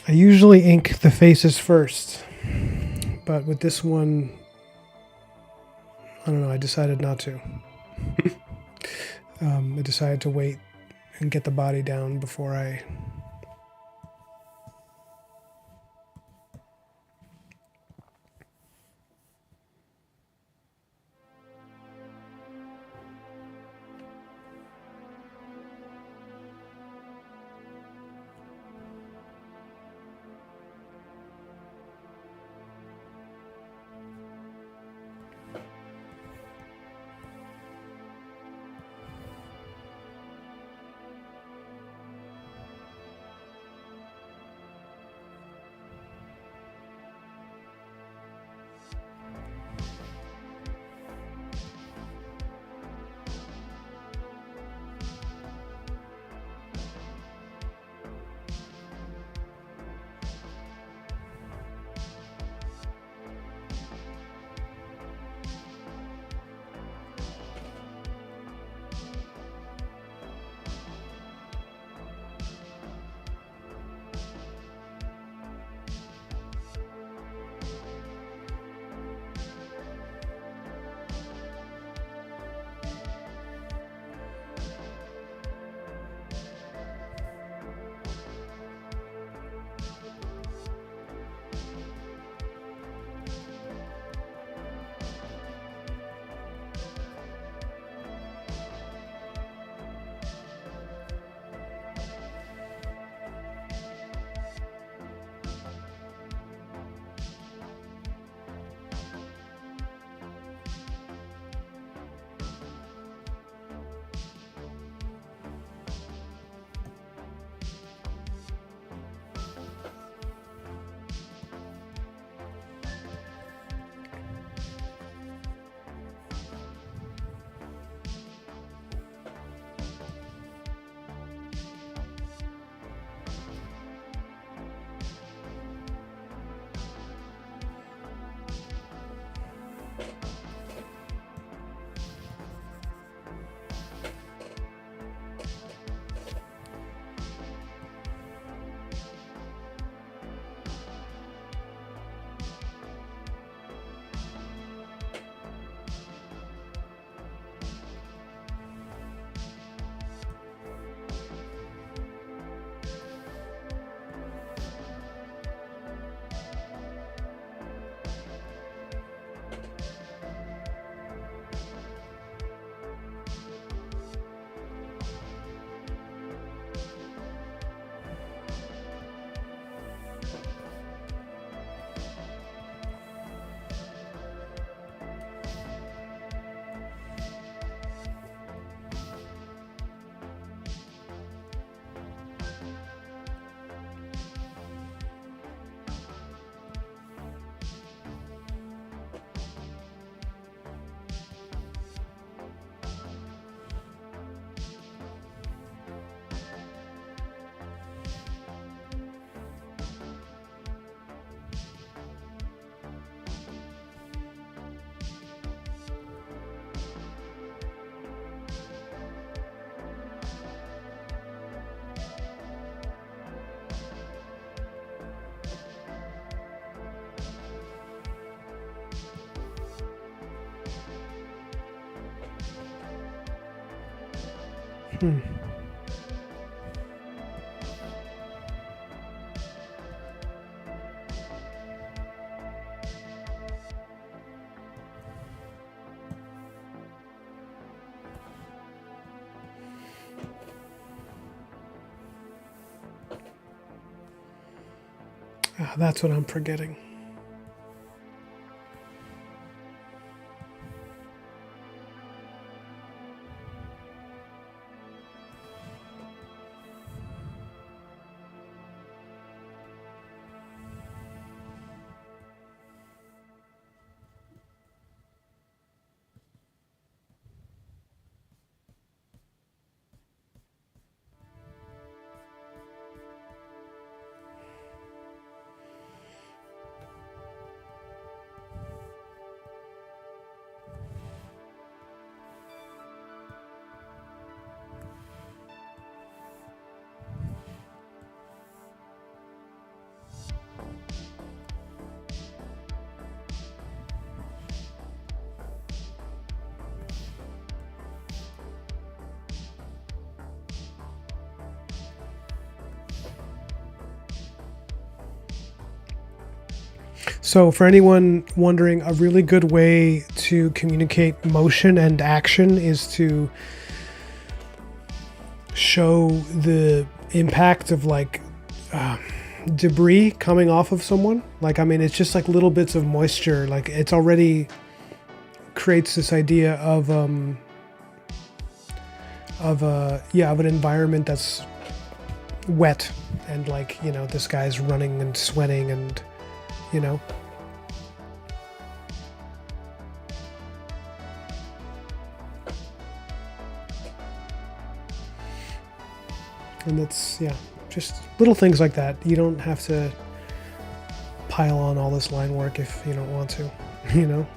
I usually ink the faces first, but with this one, I don't know, I decided not to. I decided to wait and get the body down before I... Hmm. Ah, that's what I'm forgetting. So for anyone wondering, a really good way to communicate motion and action is to show the impact of like debris coming off of someone. Like, I mean, it's just like little bits of moisture. Like, it's already creates this idea of an environment that's wet, and like, you know, this guy's running and sweating, and you know. And that's, yeah, just little things like that. You don't have to pile on all this line work if you don't want to, you know.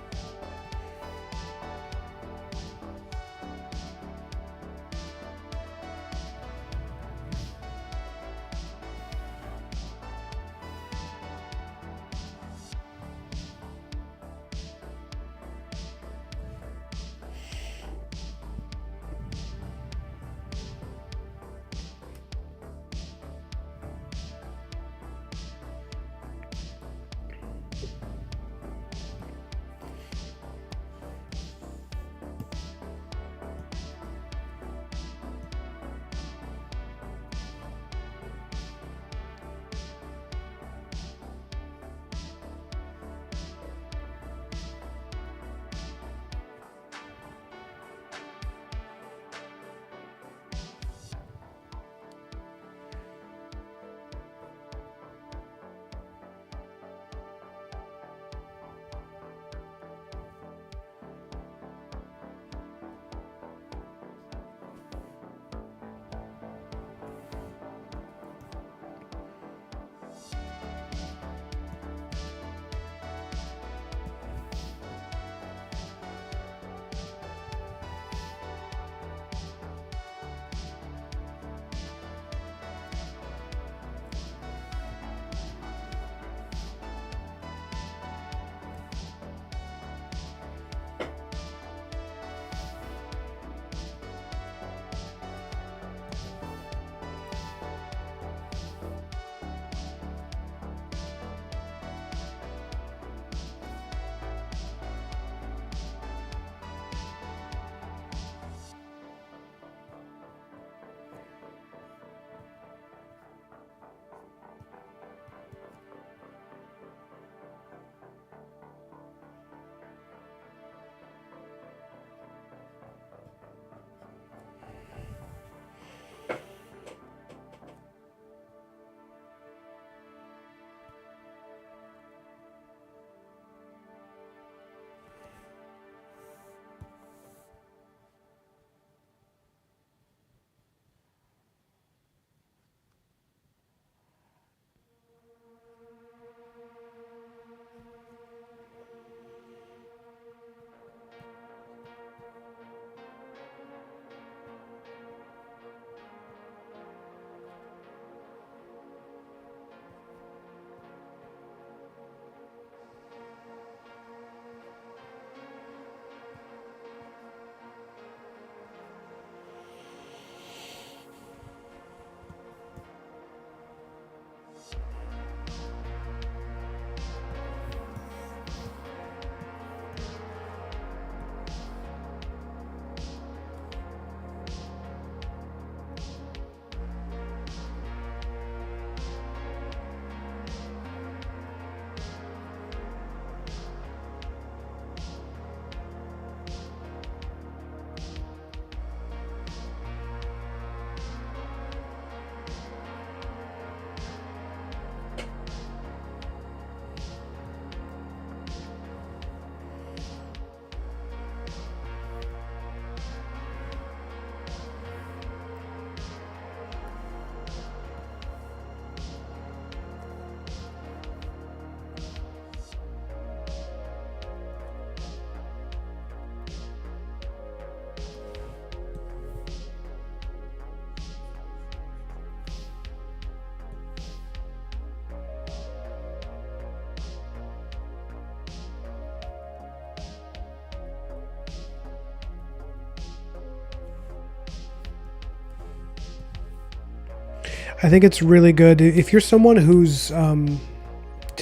I think it's really good if you're someone who's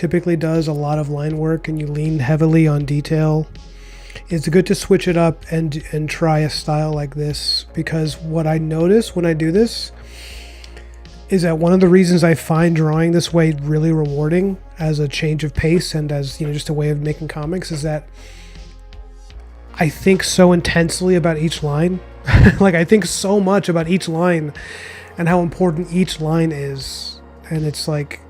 typically does a lot of line work and you lean heavily on detail, it's good to switch it up and try a style like this, because what I notice when I do this is that one of the reasons I find drawing this way really rewarding as a change of pace and as, you know, just a way of making comics is that I think so intensely about each line. Like, I think so much about each line and how important each line is. And it's like,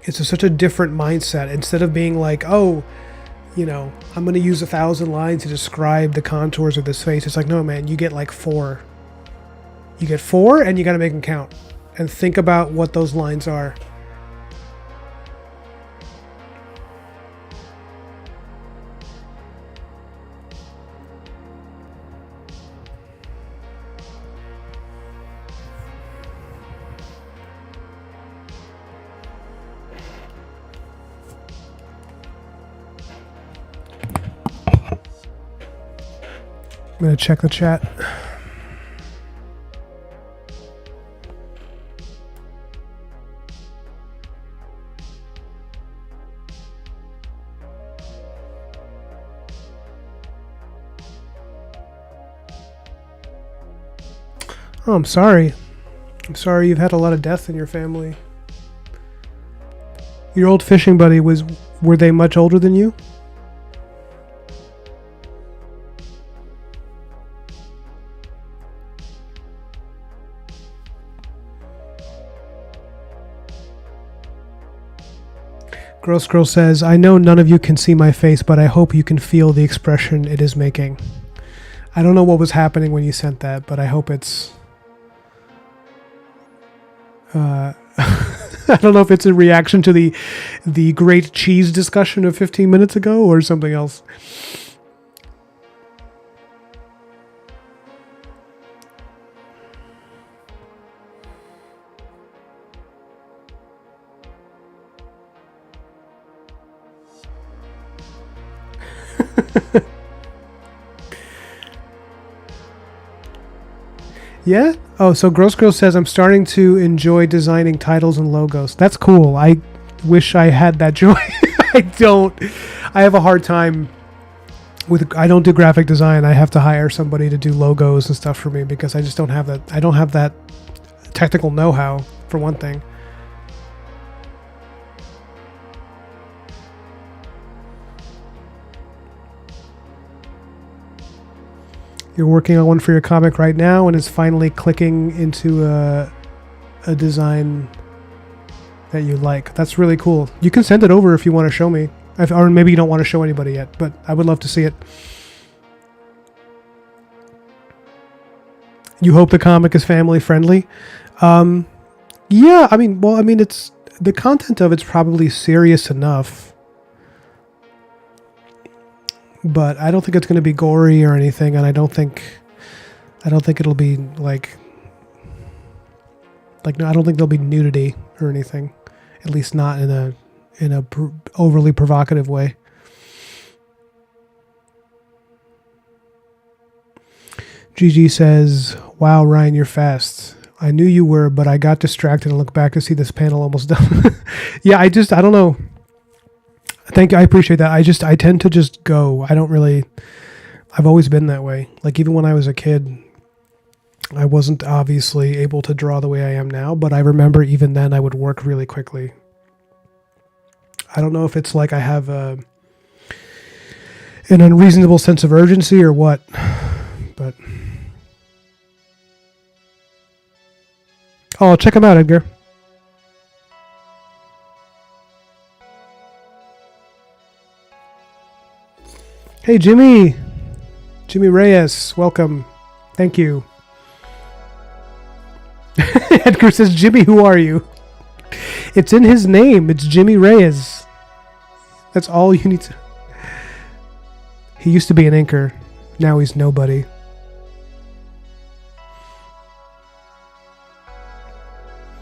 it's such a different mindset. Instead of being like, oh, you know, I'm going to use 1,000 lines to describe the contours of this face. It's like, no, man, you get like 4. You get 4 and you got to make them count. And think about what those lines are. I'm going to check the chat. Oh, I'm sorry. I'm sorry you've had a lot of death in your family. Your old fishing buddy, were they much older than you? Gross Girl says, I know none of you can see my face, but I hope you can feel the expression it is making. I don't know what was happening when you sent that, but I hope it's... I don't know if it's a reaction to the great cheese discussion of 15 minutes ago or something else. Yeah? Oh, so Gross Girl says, I'm starting to enjoy designing titles and logos. That's cool. I wish I had that joy. I don't. I have a hard time with... I don't do graphic design. I have to hire somebody to do logos and stuff for me because I just don't have that. I don't have that technical know-how, for one thing. You're working on one for your comic right now and it's finally clicking into a design that you like. That's really cool. You can send it over if you want to show me. Or maybe you don't want to show anybody yet, but I would love to see it. You hope the comic is family friendly? Yeah, I mean, it's... The content of it's probably serious enough. But I don't think it's going to be gory or anything, and I don't think it'll be like no, I don't think there'll be nudity or anything, at least not in a overly provocative way. GG says, "Wow, Ryan, you're fast. I knew you were, but I got distracted and looked back to see this panel almost done." Yeah, I don't know. Thank you. I appreciate that. I tend to just go. I don't really... I've always been that way. Like, even when I was a kid, I wasn't obviously able to draw the way I am now, but I remember even then I would work really quickly. I don't know if it's like I have an unreasonable sense of urgency or what, but... Oh, check him out, Edgar. Hey, Jimmy! Jimmy Reyes, welcome. Thank you. Edgar says, Jimmy, who are you? It's in his name. It's Jimmy Reyes. That's all you need to... He used to be an inker. Now he's nobody.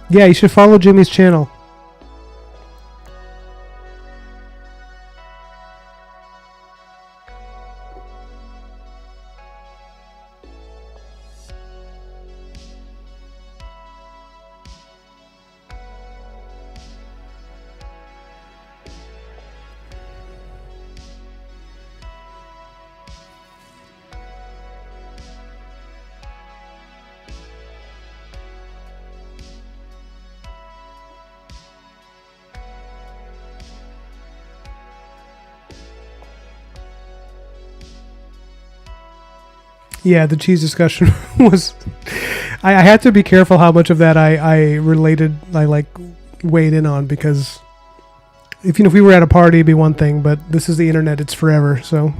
Yeah, you should follow Jimmy's channel. Yeah, the cheese discussion was. I had to be careful how much of that I like weighed in on, because if we were at a party, it'd be one thing, but this is the internet; it's forever. So.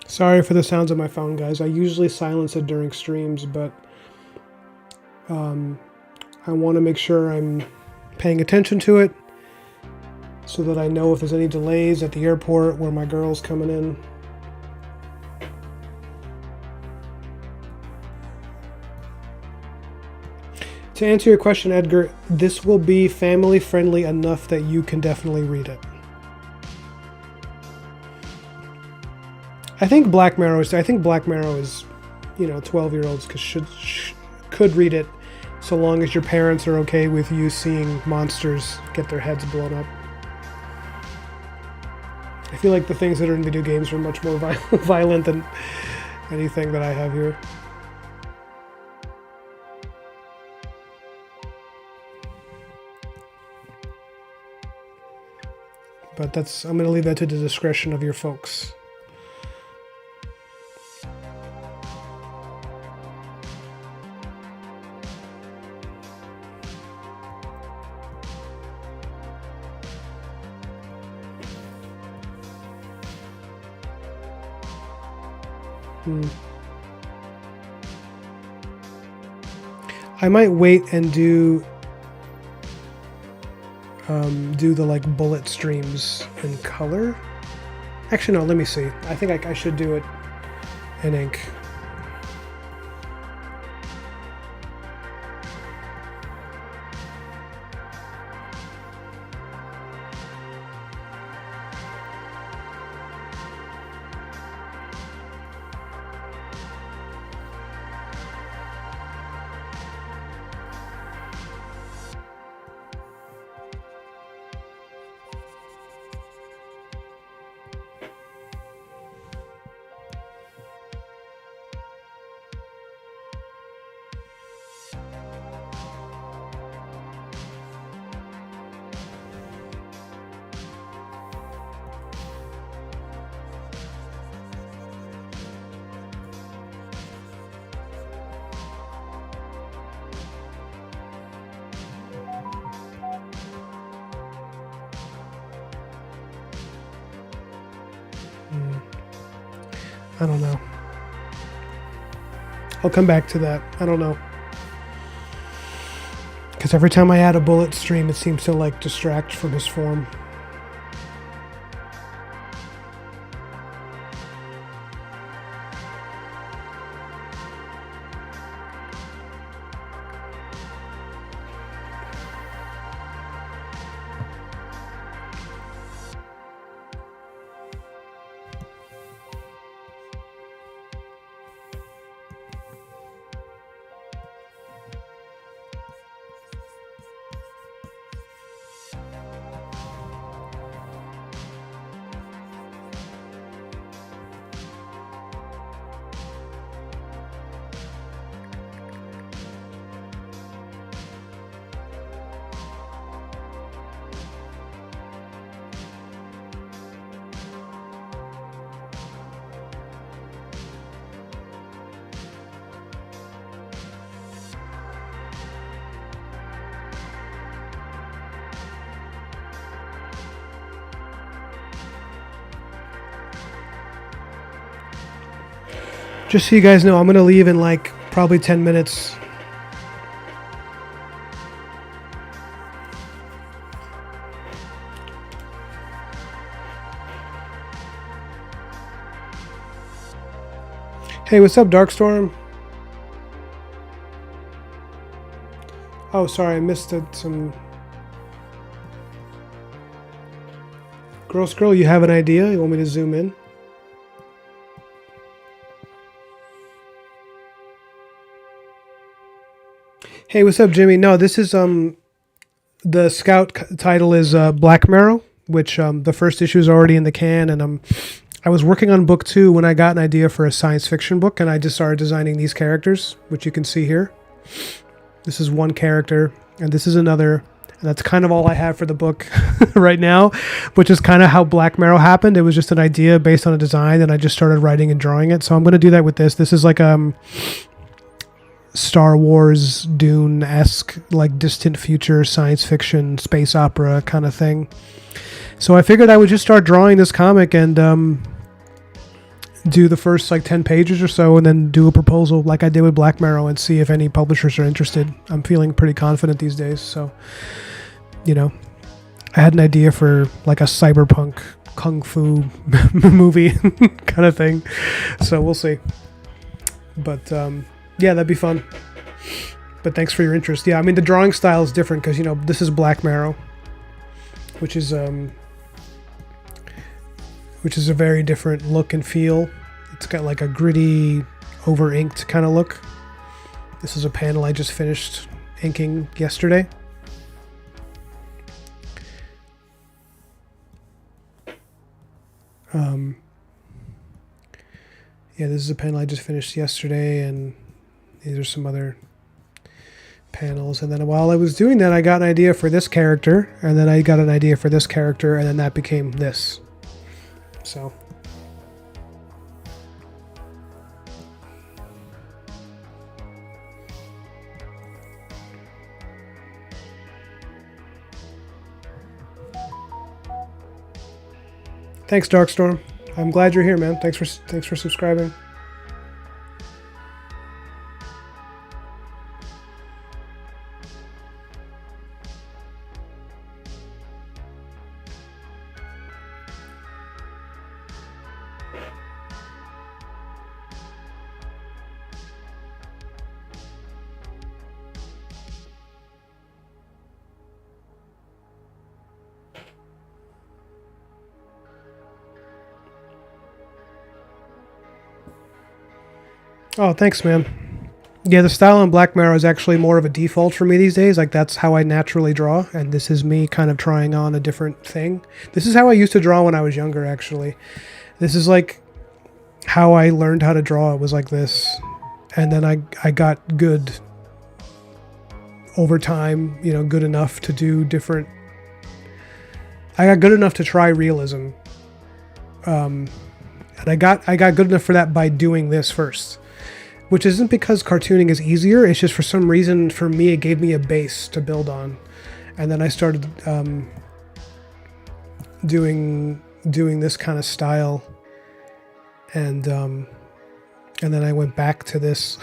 Sorry for the sounds of my phone, guys. I usually silence it during streams, but I want to make sure I'm paying attention to it so that I know if there's any delays at the airport where my girl's coming in. To answer your question, Edgar, this will be family friendly enough that you can definitely read it. I think BLACKMARROW is, 12-year-olds could read it, so long as your parents are okay with you seeing monsters get their heads blown up. I feel like the things that are in video games are much more violent than anything that I have here. But I'm going to leave that to the discretion of your folks. I might wait and do the like bullet streams in color. Actually, no, let me see. I think I should do it in ink. I don't know. I'll come back to that. I don't know. Because every time I add a bullet stream, it seems to like distract from his form. Just so you guys know, I'm going to leave in like probably 10 minutes. Hey, what's up, Darkstorm? Oh, sorry, I missed some... Gross Girl, you have an idea? You want me to zoom in? Hey, what's up, Jimmy? No, this is the Scout title is BLACKMARROW, which the first issue is already in the can, and I was working on book 2 when I got an idea for a science fiction book, and I just started designing these characters, which you can see here. This is one character, and this is another. And that's kind of all I have for the book right now, which is kind of how BLACKMARROW happened. It was just an idea based on a design, and I just started writing and drawing it. So I'm going to do that with this. This is like Star Wars Dune-esque, like distant future science fiction space opera kind of thing. So I figured I would just start drawing this comic and do the first like 10 pages or so, and then do a proposal like I did with BLACKMARROW and see if any publishers are interested. I'm feeling pretty confident these days. So, you know, I had an idea for like a cyberpunk kung fu movie kind of thing. So we'll see. But yeah, that'd be fun. But thanks for your interest. Yeah, I mean, the drawing style is different because, you know, this is BLACKMARROW, which is a very different look and feel. It's got like a gritty, over-inked kind of look. This is a panel I just finished inking yesterday. Yeah, this is a panel I just finished yesterday, and these are some other panels. And then while I was doing that, I got an idea for this character, and then I got an idea for this character, and then that became this. So thanks, Darkstorm. I'm glad you're here, man. Thanks for subscribing. Oh, thanks, man. Yeah, the style on BLACKMARROW is actually more of a default for me these days. Like, that's how I naturally draw, and this is me kind of trying on a different thing. This is how I used to draw when I was younger, actually. This is like how I learned how to draw. It was like this. And then I got good over time, you know, good enough to do different... I got good enough to try realism. And I got good enough for that by doing this first. Which isn't because cartooning is easier, it's just for some reason, for me, it gave me a base to build on. And then I started doing this kind of style. And then I went back to this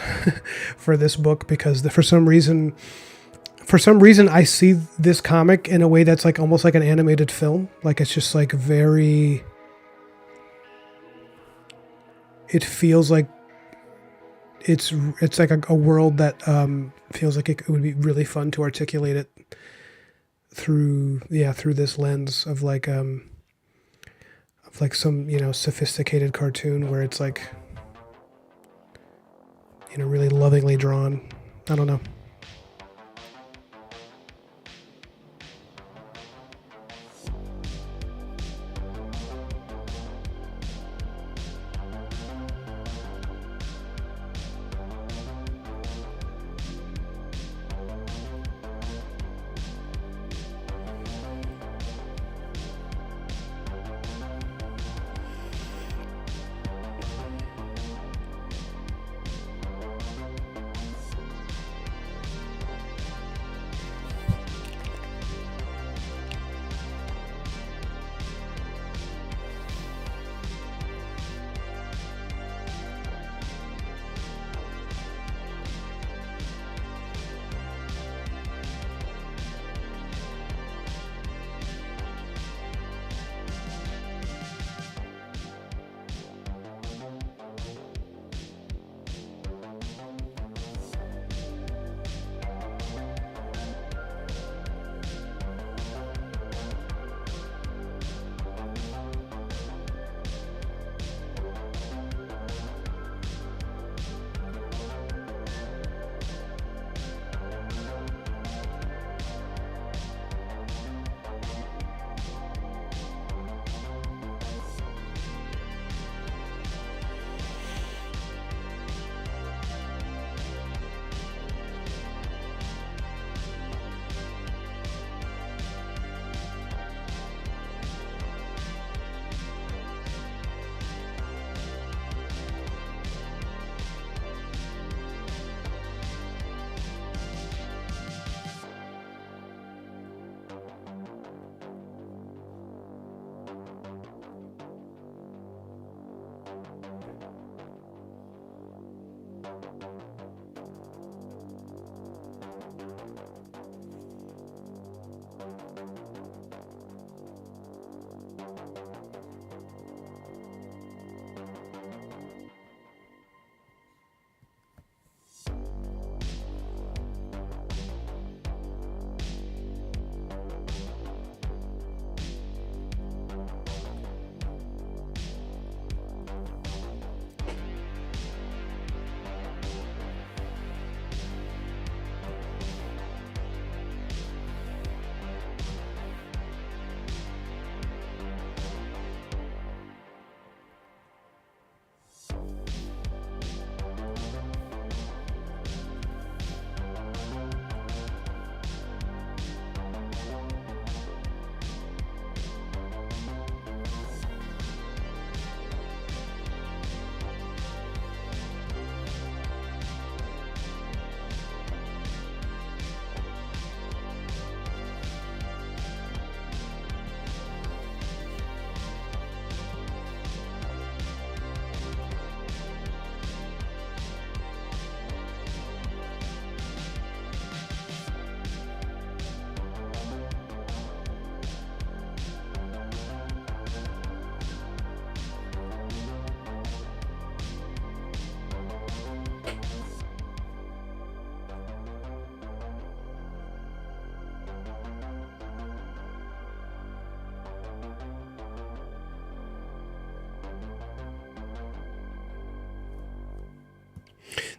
for this book because for some reason I see this comic in a way that's like almost like an animated film. Like, it's just like very... It feels like it's like a world that feels like it would be really fun to articulate it through this lens of like some, you know, sophisticated cartoon where it's like, you know, really lovingly drawn. I don't know.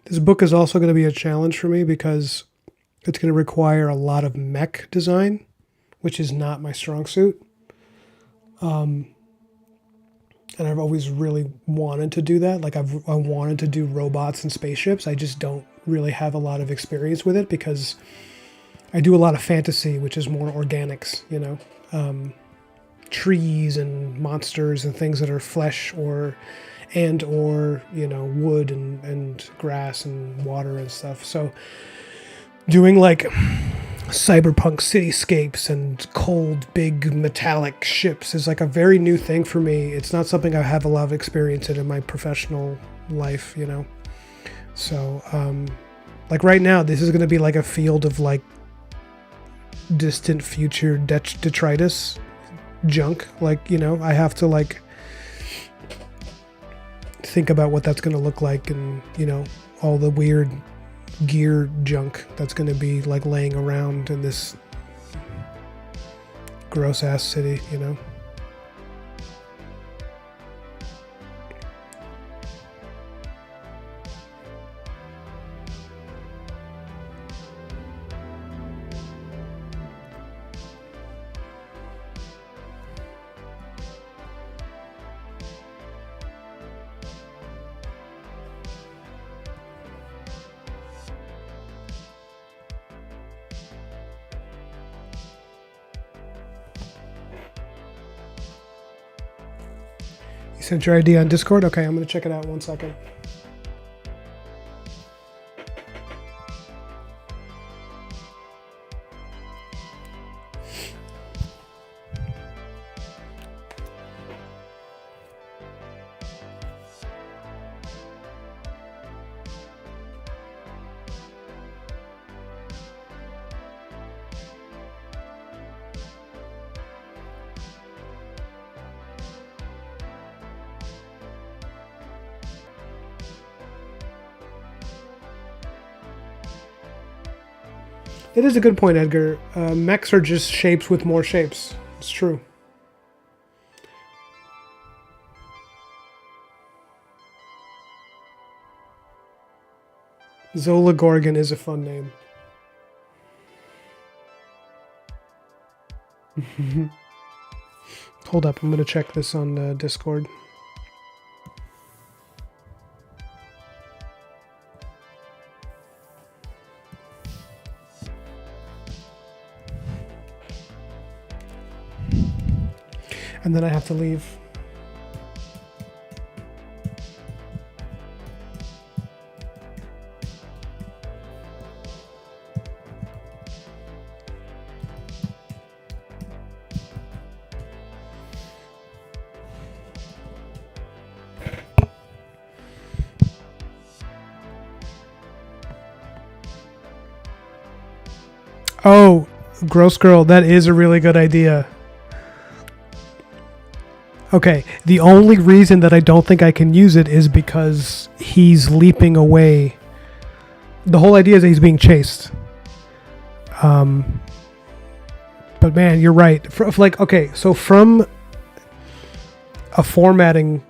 This book is also going to be a challenge for me because it's going to require a lot of mech design, which is not my strong suit. And I've always really wanted to do that. Like I wanted to do robots and spaceships. I just don't really have a lot of experience with it because I do a lot of fantasy, which is more organics, you know, trees and monsters and things that are flesh or you know, wood and grass and water and stuff. So doing like cyberpunk cityscapes and cold, big metallic ships is like a very new thing for me. It's not something I have a lot of experience in my professional life, you know. So, like right now, this is going to be like a field of like distant future detritus junk. Like, you know, I have to like think about what that's going to look like and, you know, all the weird gear junk that's going to be like laying around in this gross ass city, you know. You sent your ID on Discord? Okay, I'm going to check it out 1 second. It is a good point, Edgar. Mechs are just shapes with more shapes. It's true. Zola Gorgon is a fun name. Hold up, I'm going to check this on Discord. And then I have to leave. Oh, Gross Girl, that is a really good idea. Okay, the only reason that I don't think I can use it is because he's leaping away. The whole idea is that he's being chased. But man, you're right. Okay, so from a formatting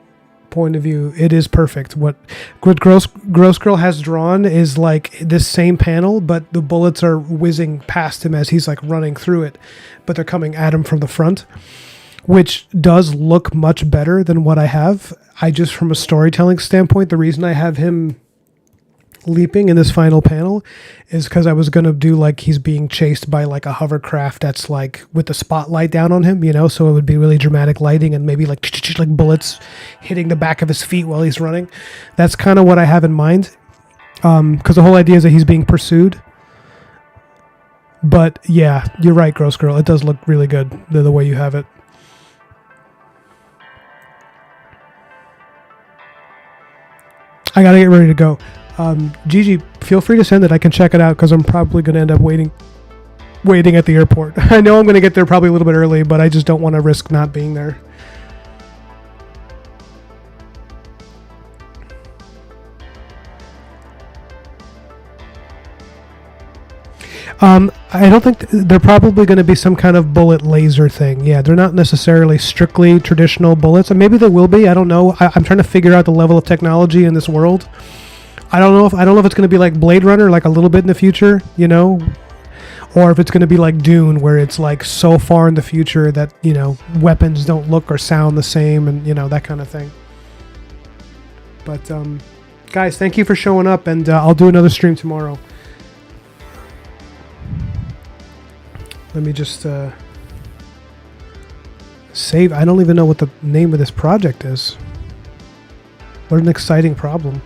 point of view, it is perfect. What Gross Girl has drawn is like this same panel, but the bullets are whizzing past him as he's like running through it, but they're coming at him from the front, which does look much better than what I have. I just, from a storytelling standpoint, the reason I have him leaping in this final panel is because I was going to do like he's being chased by like a hovercraft that's like with the spotlight down on him, you know, so it would be really dramatic lighting and maybe like bullets hitting the back of his feet while he's running. That's kind of what I have in mind, because the whole idea is that he's being pursued. But yeah, you're right, Gross Girl. It does look really good the way you have it. I gotta get ready to go. Gigi, feel free to send it. I can check it out because I'm probably going to end up waiting at the airport. I know I'm going to get there probably a little bit early, but I just don't want to risk not being there. I don't think they're probably going to be some kind of bullet laser thing. Yeah, they're not necessarily strictly traditional bullets. And maybe they will be. I don't know. I'm trying to figure out the level of technology in this world I don't know if it's going to be like Blade Runner, like a little bit in the future, you know, or if it's going to be like Dune, where it's like so far in the future that, you know, weapons don't look or sound the same, and, you know, that kind of thing. But guys, thank you for showing up, and I'll do another stream tomorrow. Let me just save. I don't even know what the name of this project is. What an exciting problem.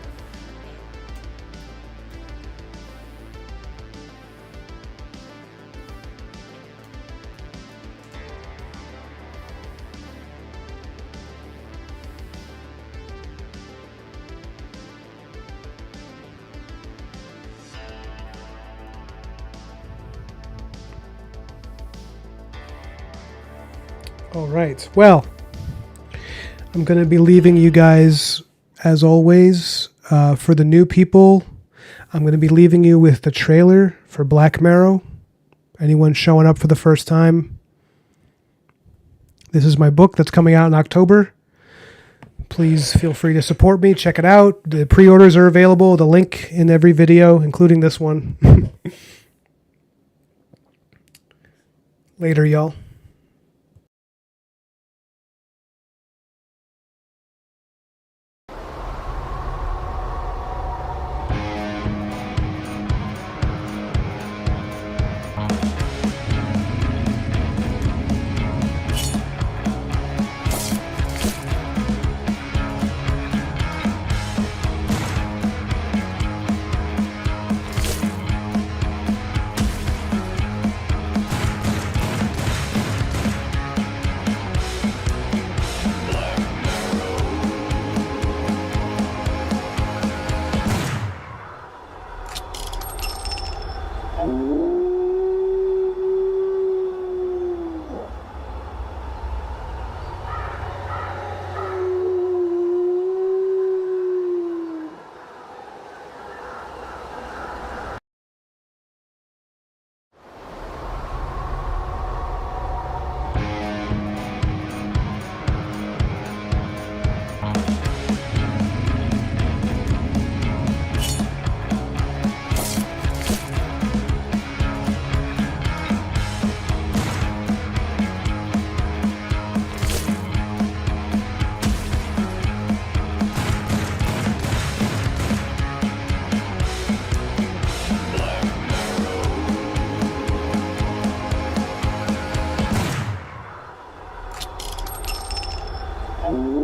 All right. Well, I'm going to be leaving you guys, as always. For the new people, I'm going to be leaving you with the trailer for BLACKMARROW. Anyone showing up for the first time, this is my book that's coming out in October. Please feel free to support me. Check it out. The pre-orders are available. The link in every video, including this one. Later, y'all. Oh.